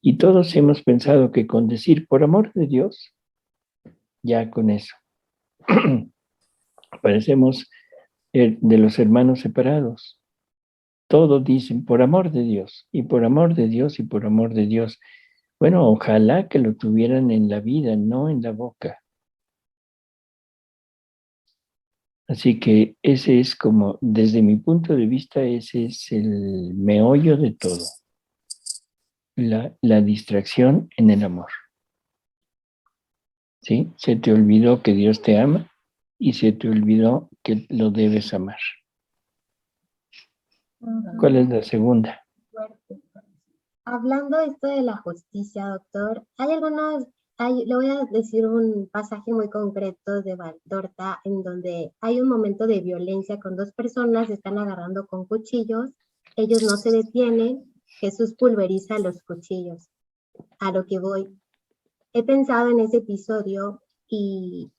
Y todos hemos pensado que con decir por amor de Dios, ya con eso. Parecemos de los hermanos separados. Todos dicen por amor de Dios, y por amor de Dios, y por amor de Dios. Bueno, ojalá que lo tuvieran en la vida, no en la boca. Así que ese es como, desde mi punto de vista, ese es el meollo de todo. La distracción en el amor. ¿Sí? Se te olvidó que Dios te ama y se te olvidó que lo debes amar. ¿Cuál es la segunda? Hablando de esto de la justicia, doctor, le voy a decir un pasaje muy concreto de Valtorta en donde hay un momento de violencia con dos personas, se están agarrando con cuchillos, ellos no se detienen, Jesús pulveriza los cuchillos. A lo que voy. He pensado en ese episodio y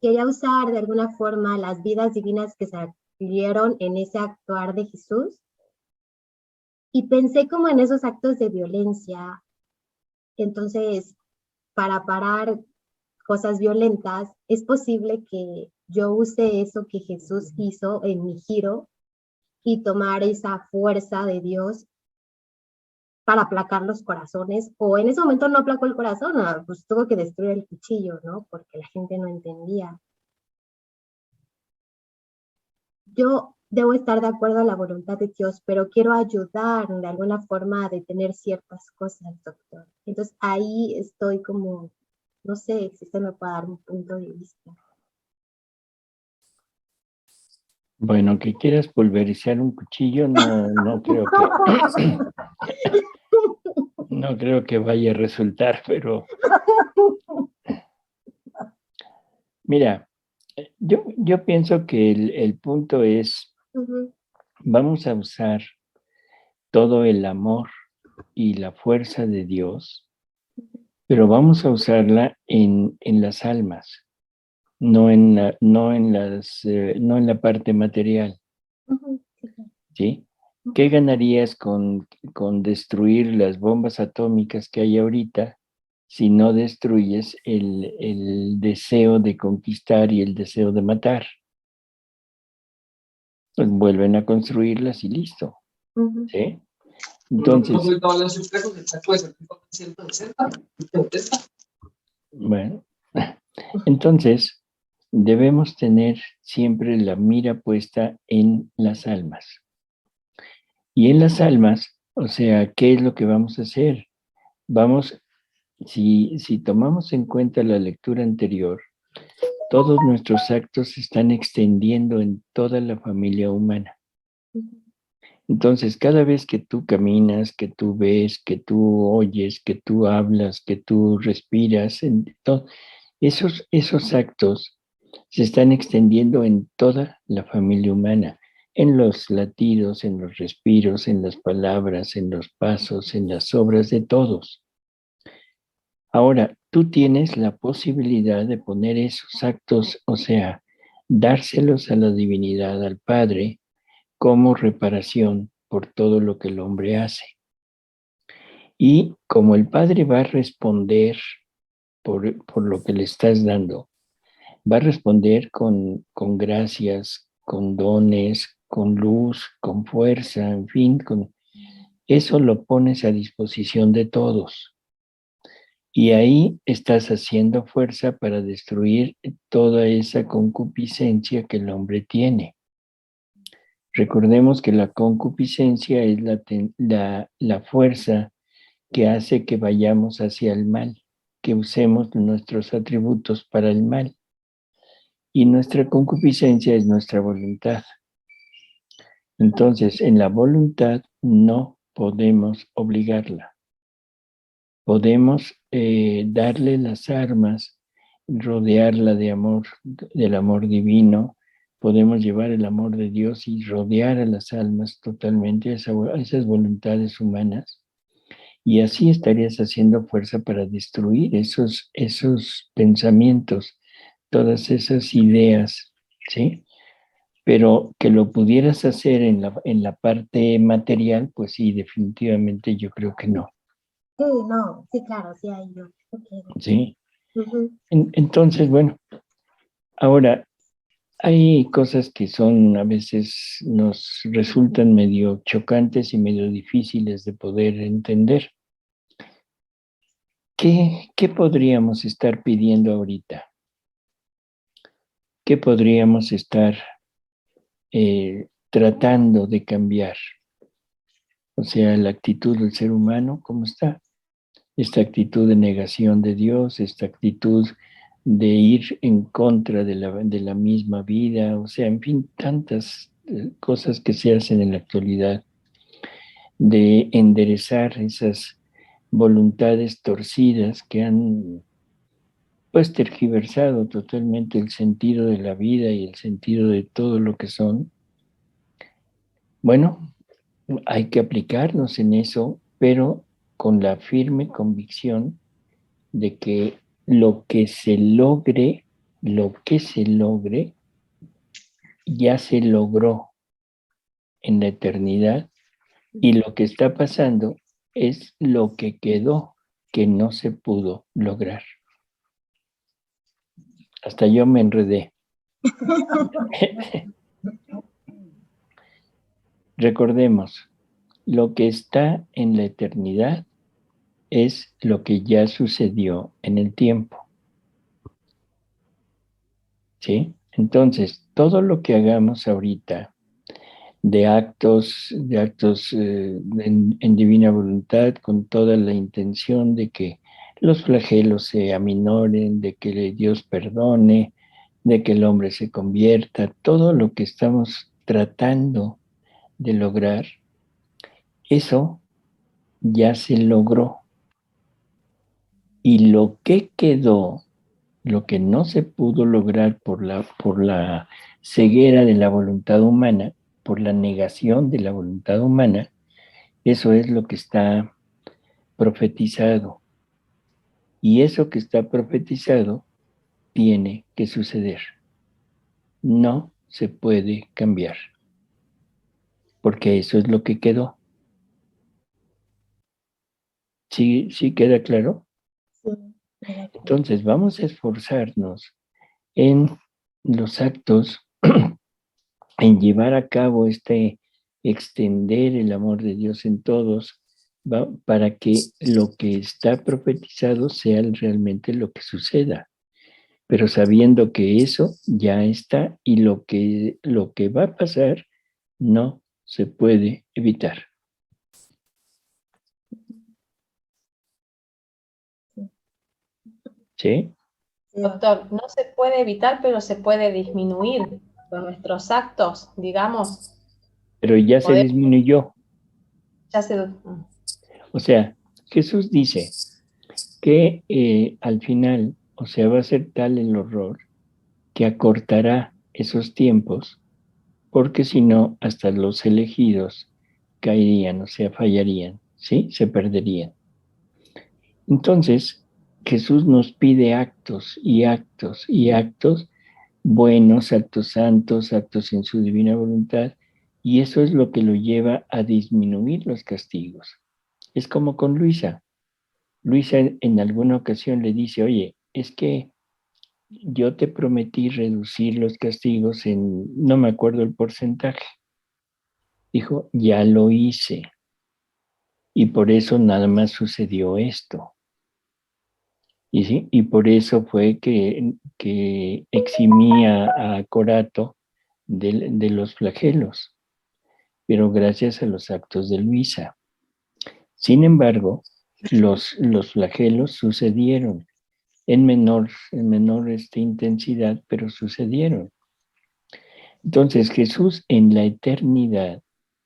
quería usar de alguna forma las vidas divinas que se vieron en ese actuar de Jesús. Y pensé como en esos actos de violencia. Entonces, para parar cosas violentas, es posible que yo use eso que Jesús hizo en mi giro y tomar esa fuerza de Dios para aplacar los corazones, o en ese momento no aplacó el corazón, pues tuvo que destruir el cuchillo, ¿no? Porque la gente no entendía. Yo debo estar de acuerdo a la voluntad de Dios, pero quiero ayudar de alguna forma a detener ciertas cosas, doctor. Entonces ahí estoy como, no sé si usted me puede dar un punto de vista. Bueno, que quieras pulverizar un cuchillo, no creo que no creo que vaya a resultar, pero mira, yo pienso que el punto es, vamos a usar todo el amor y la fuerza de Dios, pero vamos a usarla en las almas, no en la parte material, ¿sí? ¿Qué ganarías con destruir las bombas atómicas que hay ahorita si no destruyes el deseo de conquistar y el deseo de matar? Pues vuelven a construirlas y listo, ¿sí? Entonces, bueno, entonces debemos tener siempre la mira puesta en las almas. Y en las almas, o sea, ¿qué es lo que vamos a hacer? Vamos, si tomamos en cuenta la lectura anterior, todos nuestros actos se están extendiendo en toda la familia humana. Entonces, cada vez que tú caminas, que tú ves, que tú oyes, que tú hablas, que tú respiras, esos actos se están extendiendo en toda la familia humana, en los latidos, en los respiros, en las palabras, en los pasos, en las obras de todos. Ahora, tú tienes la posibilidad de poner esos actos, o sea, dárselos a la divinidad, al Padre, como reparación por todo lo que el hombre hace. Y como el Padre va a responder por lo que le estás dando, va a responder con gracias, con dones, con luz, con fuerza, en fin, eso lo pones a disposición de todos. Y ahí estás haciendo fuerza para destruir toda esa concupiscencia que el hombre tiene. Recordemos que la concupiscencia es la fuerza que hace que vayamos hacia el mal, que usemos nuestros atributos para el mal. Y nuestra concupiscencia es nuestra voluntad. Entonces, en la voluntad no podemos obligarla. Podemos darle las armas, rodearla de amor, del amor divino. Podemos llevar el amor de Dios y rodear a las almas totalmente, a esas voluntades humanas. Y así estarías haciendo fuerza para destruir esos pensamientos, todas esas ideas, ¿sí? Pero que lo pudieras hacer en la parte material, pues sí, definitivamente yo creo que no. Sí, no, sí, claro, sí hay yo. Okay. Sí. Entonces, bueno, ahora hay cosas que a veces nos resultan medio chocantes y medio difíciles de poder entender. ¿Qué podríamos estar pidiendo ahorita? ¿Qué podríamos estar tratando de cambiar? O sea, la actitud del ser humano, ¿cómo está? Esta actitud de negación de Dios, esta actitud de ir en contra de la misma vida, o sea, en fin, tantas cosas que se hacen en la actualidad, de enderezar esas voluntades torcidas que han pues tergiversado totalmente el sentido de la vida y el sentido de todo lo que son. Bueno, hay que aplicarnos en eso, pero con la firme convicción de que lo que se logre, ya se logró en la eternidad y lo que está pasando es lo que quedó, que no se pudo lograr. Hasta yo me enredé. Recordemos, lo que está en la eternidad es lo que ya sucedió en el tiempo. ¿Sí? Entonces, todo lo que hagamos ahorita de actos en divina voluntad, con toda la intención de que los flagelos se aminoren, de que Dios perdone, de que el hombre se convierta, todo lo que estamos tratando de lograr, eso ya se logró. Y lo que quedó, lo que no se pudo lograr por la ceguera de la voluntad humana, por la negación de la voluntad humana, eso es lo que está profetizado. Y eso que está profetizado tiene que suceder. No se puede cambiar. Porque eso es lo que quedó. ¿Sí, sí queda claro? Sí, queda claro. Entonces vamos a esforzarnos en los actos, en llevar a cabo extender el amor de Dios en todos, para que lo que está profetizado sea realmente lo que suceda, pero sabiendo que eso ya está y lo que va a pasar no se puede evitar. ¿Sí? Doctor, no se puede evitar, pero se puede disminuir con nuestros actos, digamos. Pero ya se disminuyó. Ya se... O sea, Jesús dice que al final, o sea, va a ser tal el horror que acortará esos tiempos, porque si no, hasta los elegidos caerían, o sea, fallarían, ¿sí? Se perderían. Entonces, Jesús nos pide actos y actos y actos buenos, actos santos, actos en su divina voluntad, y eso es lo que lo lleva a disminuir los castigos. Es como con Luisa. Luisa en alguna ocasión le dice, oye, es que yo te prometí reducir los castigos no me acuerdo el porcentaje. Dijo, ya lo hice. Y por eso nada más sucedió esto. Y por eso fue que eximía a Corato de los flagelos, pero gracias a los actos de Luisa. Sin embargo, los flagelos sucedieron en menor intensidad, pero sucedieron. Entonces Jesús en la eternidad,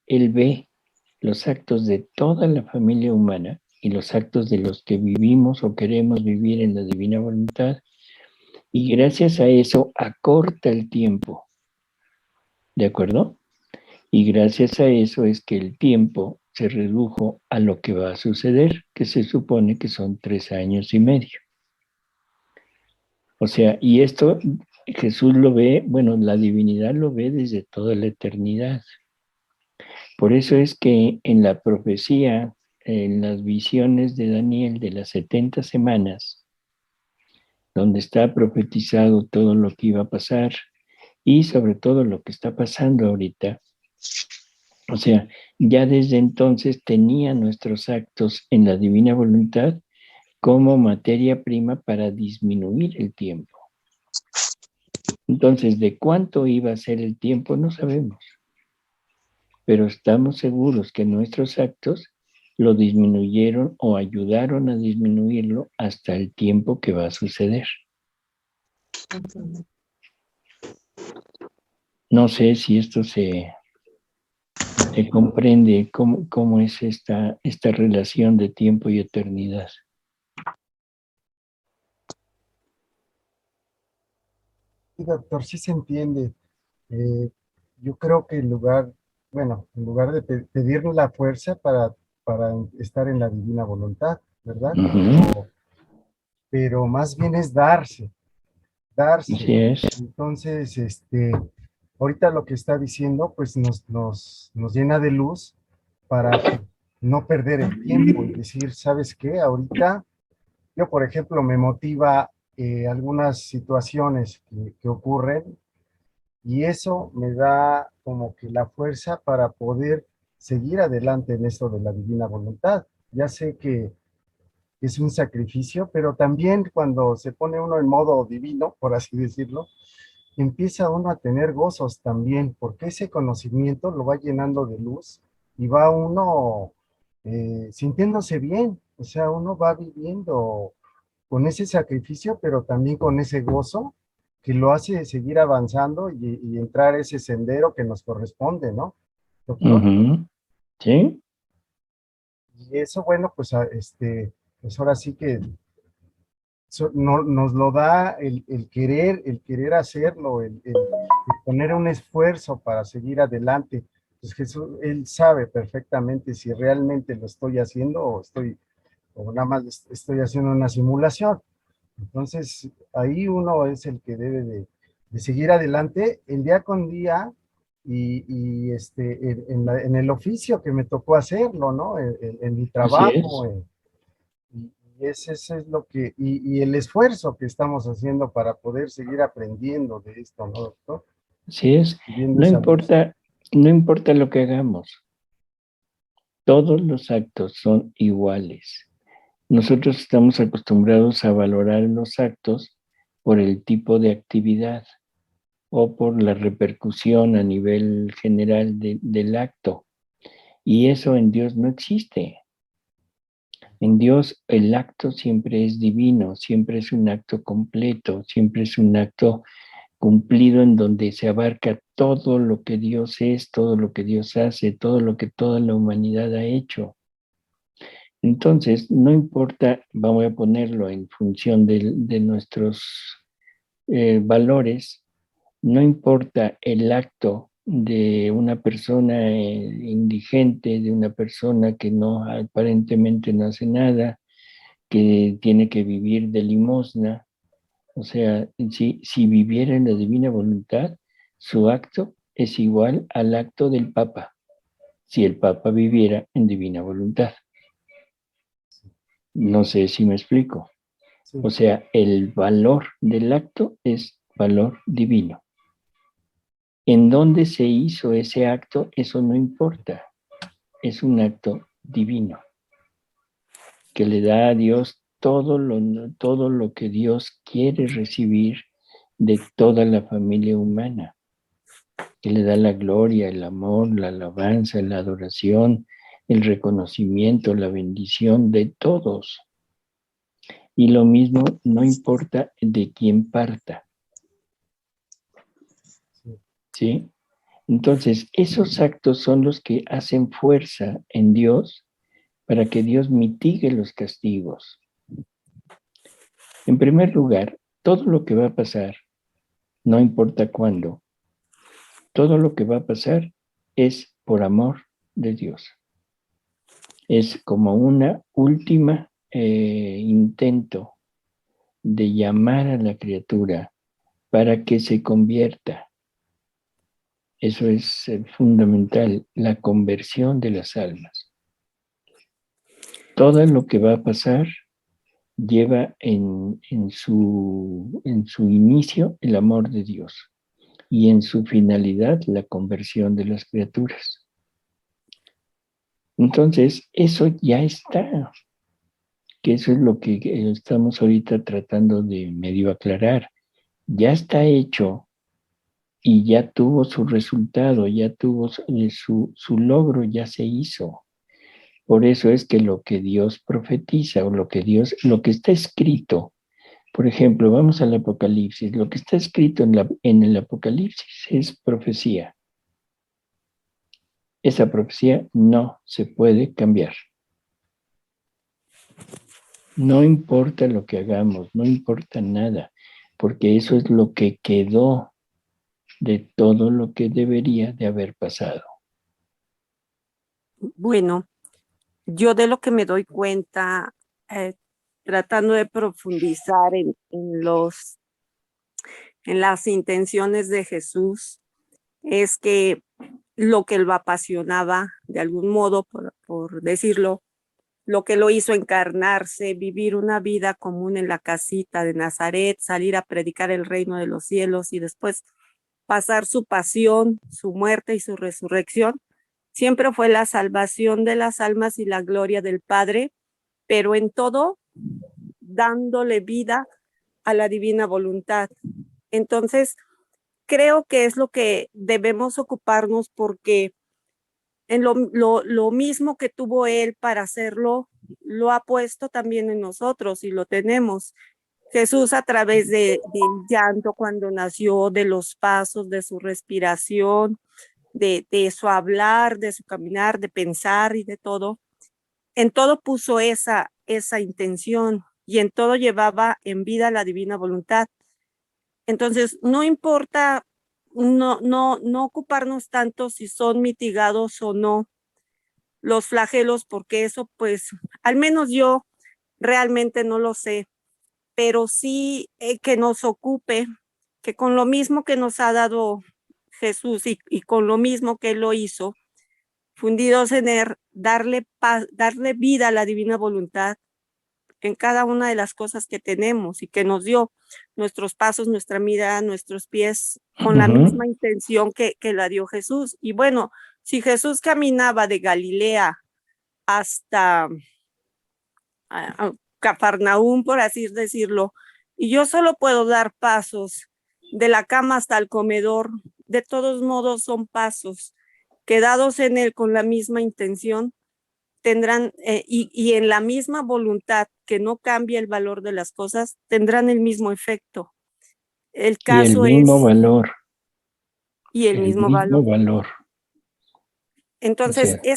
Él ve los actos de toda la familia humana y los actos de los que vivimos o queremos vivir en la divina voluntad, y gracias a eso acorta el tiempo. ¿De acuerdo? Y gracias a eso es que el tiempo se redujo a lo que va a suceder, que se supone que son 3 años y medio. O sea, y esto Jesús lo ve, bueno, la divinidad lo ve desde toda la eternidad. Por eso es que en la profecía, en las visiones de Daniel de las 70 semanas, donde está profetizado todo lo que iba a pasar y sobre todo lo que está pasando ahorita, o sea, ya desde entonces tenía nuestros actos en la divina voluntad como materia prima para disminuir el tiempo. Entonces, ¿de cuánto iba a ser el tiempo? No sabemos. Pero estamos seguros que nuestros actos lo disminuyeron o ayudaron a disminuirlo hasta el tiempo que va a suceder. No sé si esto se comprende cómo es esta relación de tiempo y eternidad. Sí, doctor, sí se entiende. Yo creo que en lugar de pedirle la fuerza para estar en la divina voluntad, ¿verdad? Uh-huh. Pero más bien es darse. Así es. Entonces, ahorita lo que está diciendo, pues nos llena de luz para no perder el tiempo y decir, ¿sabes qué? Ahorita, yo, por ejemplo, me motiva algunas situaciones que ocurren y eso me da como que la fuerza para poder seguir adelante en esto de la divina voluntad. Ya sé que es un sacrificio, pero también cuando se pone uno en modo divino, por así decirlo, empieza uno a tener gozos también, porque ese conocimiento lo va llenando de luz y va uno sintiéndose bien, o sea, uno va viviendo con ese sacrificio, pero también con ese gozo que lo hace seguir avanzando y entrar a ese sendero que nos corresponde, ¿no, doctor? Uh-huh. Sí. Y eso, bueno, pues, pues ahora sí que nos lo da el querer hacerlo, el poner un esfuerzo para seguir adelante. Pues Jesús, Él sabe perfectamente si realmente lo estoy haciendo o estoy o nada más estoy haciendo una simulación. Entonces, ahí uno es el que debe de seguir adelante el día con día en el oficio que me tocó hacerlo, ¿no? En mi Así trabajo, es, y ese es lo que, y el esfuerzo que estamos haciendo para poder seguir aprendiendo de esto, ¿no, doctor? así es. Y viendo No esa luz. importa, no importa lo que hagamos, todos los actos son iguales. Nosotros estamos acostumbrados a valorar los actos por el tipo de actividad o por la repercusión a nivel general del acto. Y eso en Dios no existe. En Dios el acto siempre es divino, siempre es un acto completo, siempre es un acto cumplido en donde se abarca todo lo que Dios es, todo lo que Dios hace, todo lo que toda la humanidad ha hecho. Entonces, no importa, vamos a ponerlo en función de nuestros valores, no importa el acto de una persona indigente, de una persona que no aparentemente no hace nada, que tiene que vivir de limosna. O sea, si viviera en la divina voluntad, su acto es igual al acto del Papa, si el Papa viviera en divina voluntad. No sé si me explico. Sí, O sea, el valor del acto es valor divino. En dónde se hizo ese acto, eso no importa. Es un acto divino que le da a Dios todo lo que Dios quiere recibir de toda la familia humana, que le da la gloria, el amor, la alabanza, la adoración, el reconocimiento, la bendición de todos. Y lo mismo no importa de quién parta, sí, ¿sí? Entonces, esos actos son los que hacen fuerza en Dios para que Dios mitigue los castigos. En primer lugar, todo lo que va a pasar, no importa cuándo, todo lo que va a pasar es por amor de Dios. Es como una última intento de llamar a la criatura para que se convierta. Eso es fundamental, la conversión de las almas. Todo lo que va a pasar lleva en su inicio el amor de Dios y en su finalidad la conversión de las criaturas. Entonces, eso ya está, que eso es lo que estamos ahorita tratando de medio aclarar. Ya está hecho y ya tuvo su resultado, ya tuvo su logro, ya se hizo. Por eso es que lo que Dios profetiza o lo que está escrito, por ejemplo, vamos al Apocalipsis, lo que está escrito en el Apocalipsis es profecía. Esa profecía no se puede cambiar. No importa lo que hagamos, no importa nada, porque eso es lo que quedó de todo lo que debería de haber pasado. Bueno, yo de lo que me doy cuenta, tratando de profundizar en las intenciones de Jesús, es que lo que lo apasionaba, de algún modo, por decirlo, lo que lo hizo encarnarse, vivir una vida común en la casita de Nazaret, salir a predicar el reino de los cielos y después pasar su pasión, su muerte y su resurrección, siempre fue la salvación de las almas y la gloria del Padre, pero en todo dándole vida a la divina voluntad. Entonces, creo que es lo que debemos ocuparnos porque en lo mismo que tuvo él para hacerlo, lo ha puesto también en nosotros y lo tenemos. Jesús a través del llanto cuando nació, de los pasos, de su respiración, de su hablar, de su caminar, de pensar y de todo, en todo puso esa intención y en todo llevaba en vida la divina voluntad. Entonces, no importa no ocuparnos tanto si son mitigados o no los flagelos, porque eso, pues, al menos yo realmente no lo sé, pero sí que nos ocupe, que con lo mismo que nos ha dado Jesús y con lo mismo que Él lo hizo, fundidos en Él, darle vida a la divina voluntad en cada una de las cosas que tenemos y que nos dio, nuestros pasos, nuestra mirada, nuestros pies, con la misma intención que la dio Jesús. Y bueno, si Jesús caminaba de Galilea hasta Cafarnaúm, por así decirlo, y yo solo puedo dar pasos de la cama hasta el comedor, de todos modos son pasos quedados en Él con la misma intención, tendrán, y en la misma voluntad, que no cambie el valor de las cosas, tendrán el mismo efecto. El caso y el mismo es... valor. Y el mismo valor. Entonces, O sea,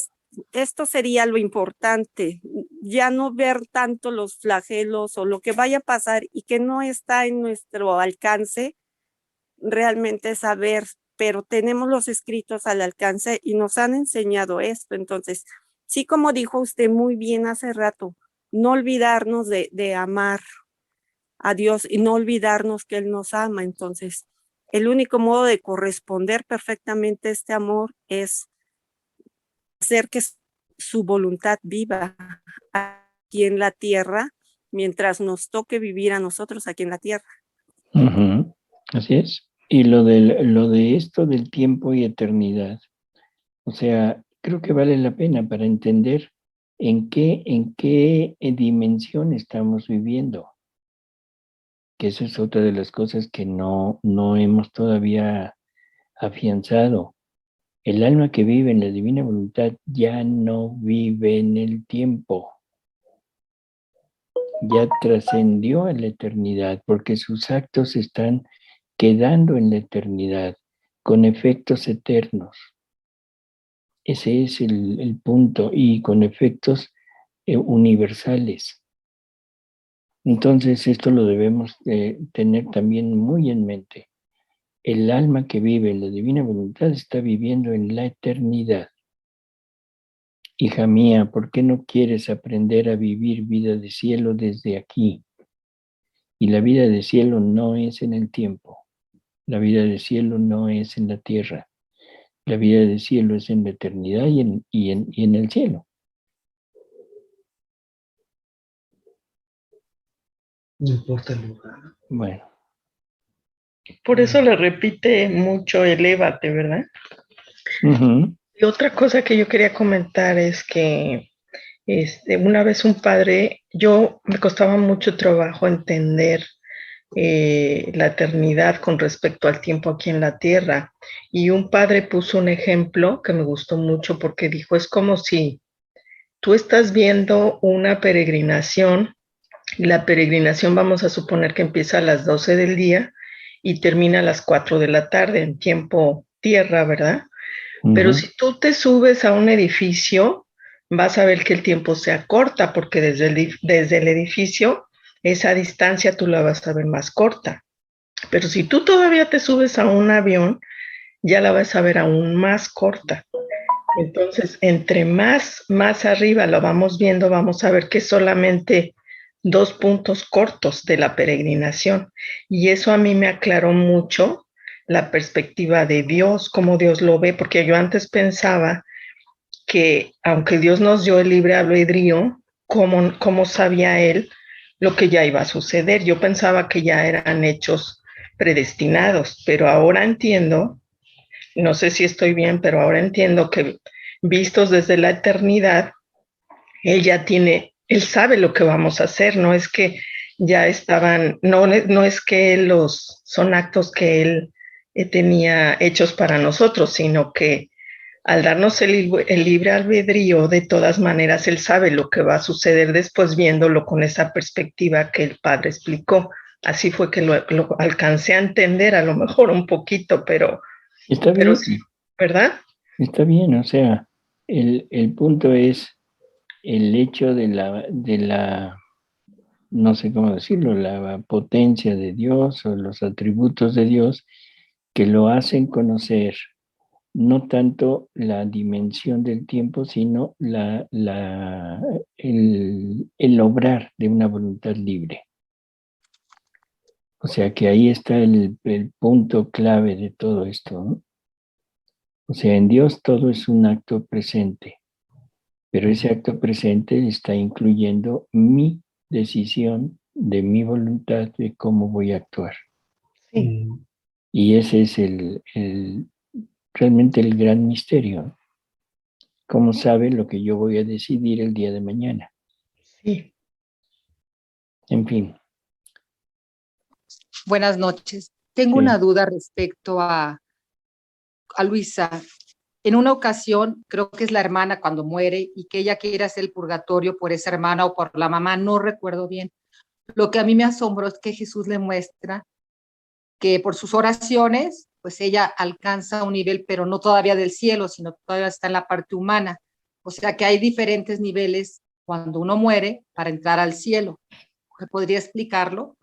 esto sería lo importante, ya no ver tanto los flagelos o lo que vaya a pasar y que no está en nuestro alcance, realmente saber, pero tenemos los escritos al alcance y nos han enseñado esto. Entonces, sí, como dijo usted muy bien hace rato, no olvidarnos de amar a Dios y no olvidarnos que Él nos ama. Entonces, el único modo de corresponder perfectamente a este amor es hacer que su voluntad viva aquí en la tierra, mientras nos toque vivir a nosotros aquí en la tierra. Así es. Y lo de esto del tiempo y eternidad, o sea, creo que vale la pena para entender en qué dimensión estamos viviendo. Que esa es otra de las cosas que no hemos todavía afianzado. El alma que vive en la divina voluntad ya no vive en el tiempo. Ya trascendió a la eternidad porque sus actos están quedando en la eternidad con efectos eternos. Ese es el punto, y con efectos universales. Entonces esto lo debemos tener también muy en mente. El alma que vive en la divina voluntad está viviendo en la eternidad. Hija mía, ¿por qué no quieres aprender a vivir vida de cielo desde aquí? Y la vida de cielo no es en el tiempo. La vida de cielo no es en la tierra. La vida del cielo es en la eternidad y en el cielo. No importa el lugar. Bueno. Por eso le repite mucho, elévate, ¿verdad? Y otra cosa que yo quería comentar es que una vez un padre, me costaba mucho trabajo entender la eternidad con respecto al tiempo aquí en la tierra. Y un padre puso un ejemplo que me gustó mucho porque dijo, es como si tú estás viendo una peregrinación, y la peregrinación vamos a suponer que empieza a las 12 del día y termina a las 4 de la tarde en tiempo tierra, ¿verdad? Pero si tú te subes a un edificio, vas a ver que el tiempo se acorta porque desde el edificio esa distancia tú la vas a ver más corta. Pero si tú todavía te subes a un avión, ya la vas a ver aún más corta. Entonces, entre más arriba lo vamos viendo, vamos a ver que solamente 2 puntos cortos de la peregrinación. Y eso a mí me aclaró mucho la perspectiva de Dios, cómo Dios lo ve, porque yo antes pensaba que aunque Dios nos dio el libre albedrío, ¿cómo sabía Él lo que ya iba a suceder? Yo pensaba que ya eran hechos predestinados, pero ahora entiendo, no sé si estoy bien, pero ahora entiendo que vistos desde la eternidad, Él sabe lo que vamos a hacer, no es que ya estaban, no es que son actos que Él tenía hechos para nosotros, sino que al darnos el libre albedrío, de todas maneras, Él sabe lo que va a suceder después viéndolo con esa perspectiva que el Padre explicó. Así fue que lo alcancé a entender, a lo mejor un poquito, pero sí, ¿verdad? Está bien, o sea, el punto es el hecho de la, no sé cómo decirlo, la potencia de Dios o los atributos de Dios que lo hacen conocer no tanto la dimensión del tiempo, sino el obrar de una voluntad libre. O sea que ahí está el punto clave de todo esto, ¿no? O sea, en Dios todo es un acto presente, pero ese acto presente está incluyendo mi decisión de mi voluntad de cómo voy a actuar. Sí. Y ese es realmente el gran misterio. ¿Cómo sabe lo que yo voy a decidir el día de mañana? Sí. En fin. Buenas noches. Tengo Sí. una duda respecto a Luisa. En una ocasión, creo que es la hermana cuando muere y que ella quiere hacer el purgatorio por esa hermana o por la mamá, no recuerdo bien. Lo que a mí me asombró es que Jesús le muestra que por sus oraciones, pues ella alcanza un nivel, pero no todavía del cielo, sino todavía está en la parte humana. O sea que hay diferentes niveles cuando uno muere para entrar al cielo. ¿Podría explicarlo?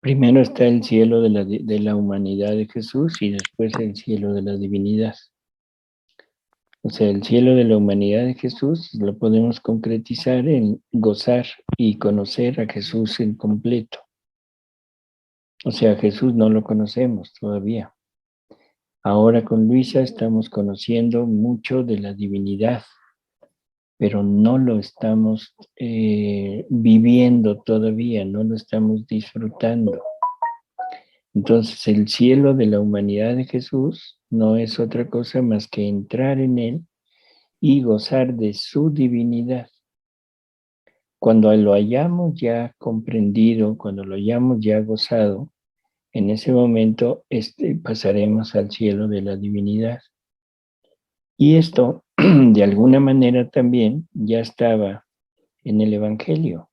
Primero está el cielo de la humanidad de Jesús y después el cielo de la divinidad. O sea, el cielo de la humanidad de Jesús lo podemos concretizar en gozar y conocer a Jesús en completo. O sea, Jesús no lo conocemos todavía. Ahora con Luisa estamos conociendo mucho de la divinidad, pero no lo estamos viviendo todavía, no lo estamos disfrutando. Entonces, el cielo de la humanidad de Jesús no es otra cosa más que entrar en él y gozar de su divinidad. Cuando lo hayamos ya comprendido, cuando lo hayamos ya gozado, en ese momento pasaremos al cielo de la divinidad. Y esto, de alguna manera también, ya estaba en el Evangelio.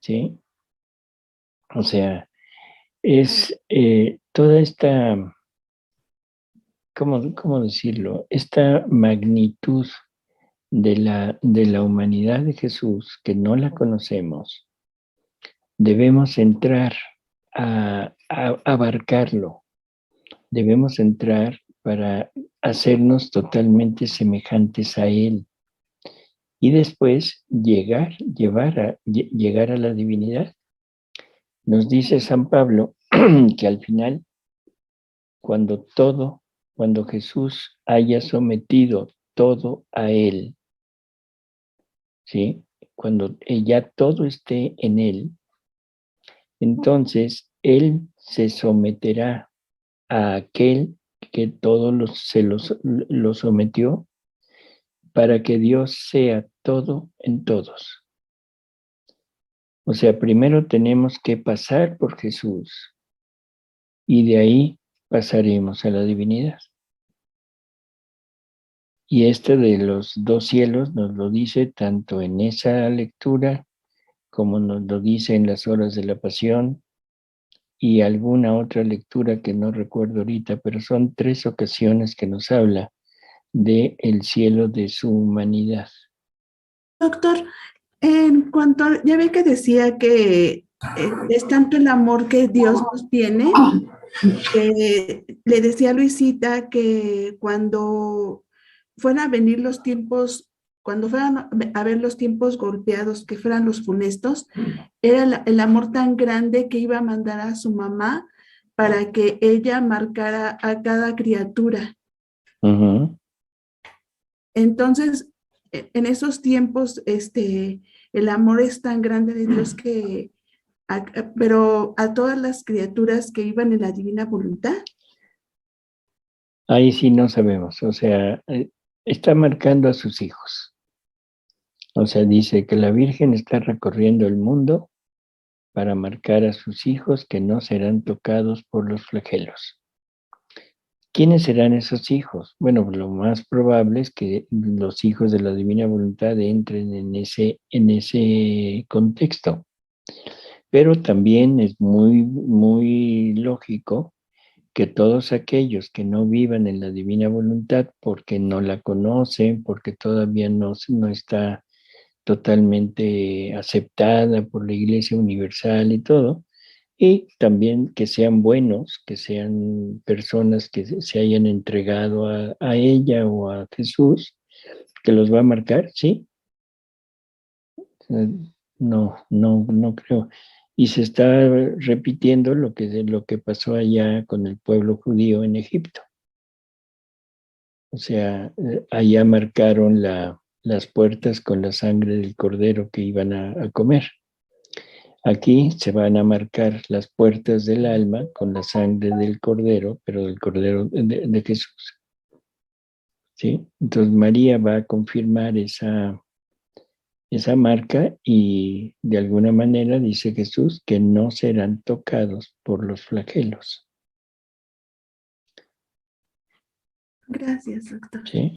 ¿Sí? O sea, es toda esta, ¿cómo decirlo? Esta magnitud de la humanidad de Jesús, que no la conocemos, debemos entrar a abarcarlo. Debemos entrar para hacernos totalmente semejantes a Él. Y después llegar a la divinidad. Nos dice San Pablo que al final, cuando Jesús haya sometido todo a Él, ¿sí? Cuando ya todo esté en Él, entonces Él se someterá a aquel que todo lo sometió para que Dios sea todo en todos. O sea, primero tenemos que pasar por Jesús y de ahí pasaremos a la divinidad. Y este de los dos cielos nos lo dice tanto en esa lectura como nos lo dice en las horas de la pasión y alguna otra lectura que no recuerdo ahorita, pero son 3 ocasiones que nos habla de el cielo de su humanidad. Doctor, en cuanto ya ve que decía que es tanto el amor que Dios nos tiene, le decía a Luisita que cuando fueran a venir los tiempos, cuando fueran a ver los tiempos golpeados, que fueran los funestos, era el amor tan grande que iba a mandar a su mamá para que ella marcara a cada criatura. Uh-huh. Entonces, en esos tiempos, el amor es tan grande de Dios que, pero a todas las criaturas que iban en la divina voluntad. Ahí sí no sabemos, o sea, está marcando a sus hijos. O sea, dice que la Virgen está recorriendo el mundo para marcar a sus hijos que no serán tocados por los flagelos. ¿Quiénes serán esos hijos? Bueno, lo más probable es que los hijos de la divina voluntad entren en ese contexto. Pero también es muy, muy lógico que todos aquellos que no vivan en la divina voluntad porque no la conocen, porque todavía no está totalmente aceptada por la Iglesia Universal y todo, y también que sean buenos, que sean personas que se hayan entregado a ella o a Jesús, que los va a marcar, sí, No creo. Y se está repitiendo lo que pasó allá con el pueblo judío en Egipto. O sea, allá marcaron las puertas con la sangre del cordero que iban a comer. Aquí se van a marcar las puertas del alma con la sangre del cordero, pero del cordero de Jesús. ¿Sí? Entonces María va a confirmar esa marca y de alguna manera dice Jesús que no serán tocados por los flagelos. Gracias, doctor. ¿Sí?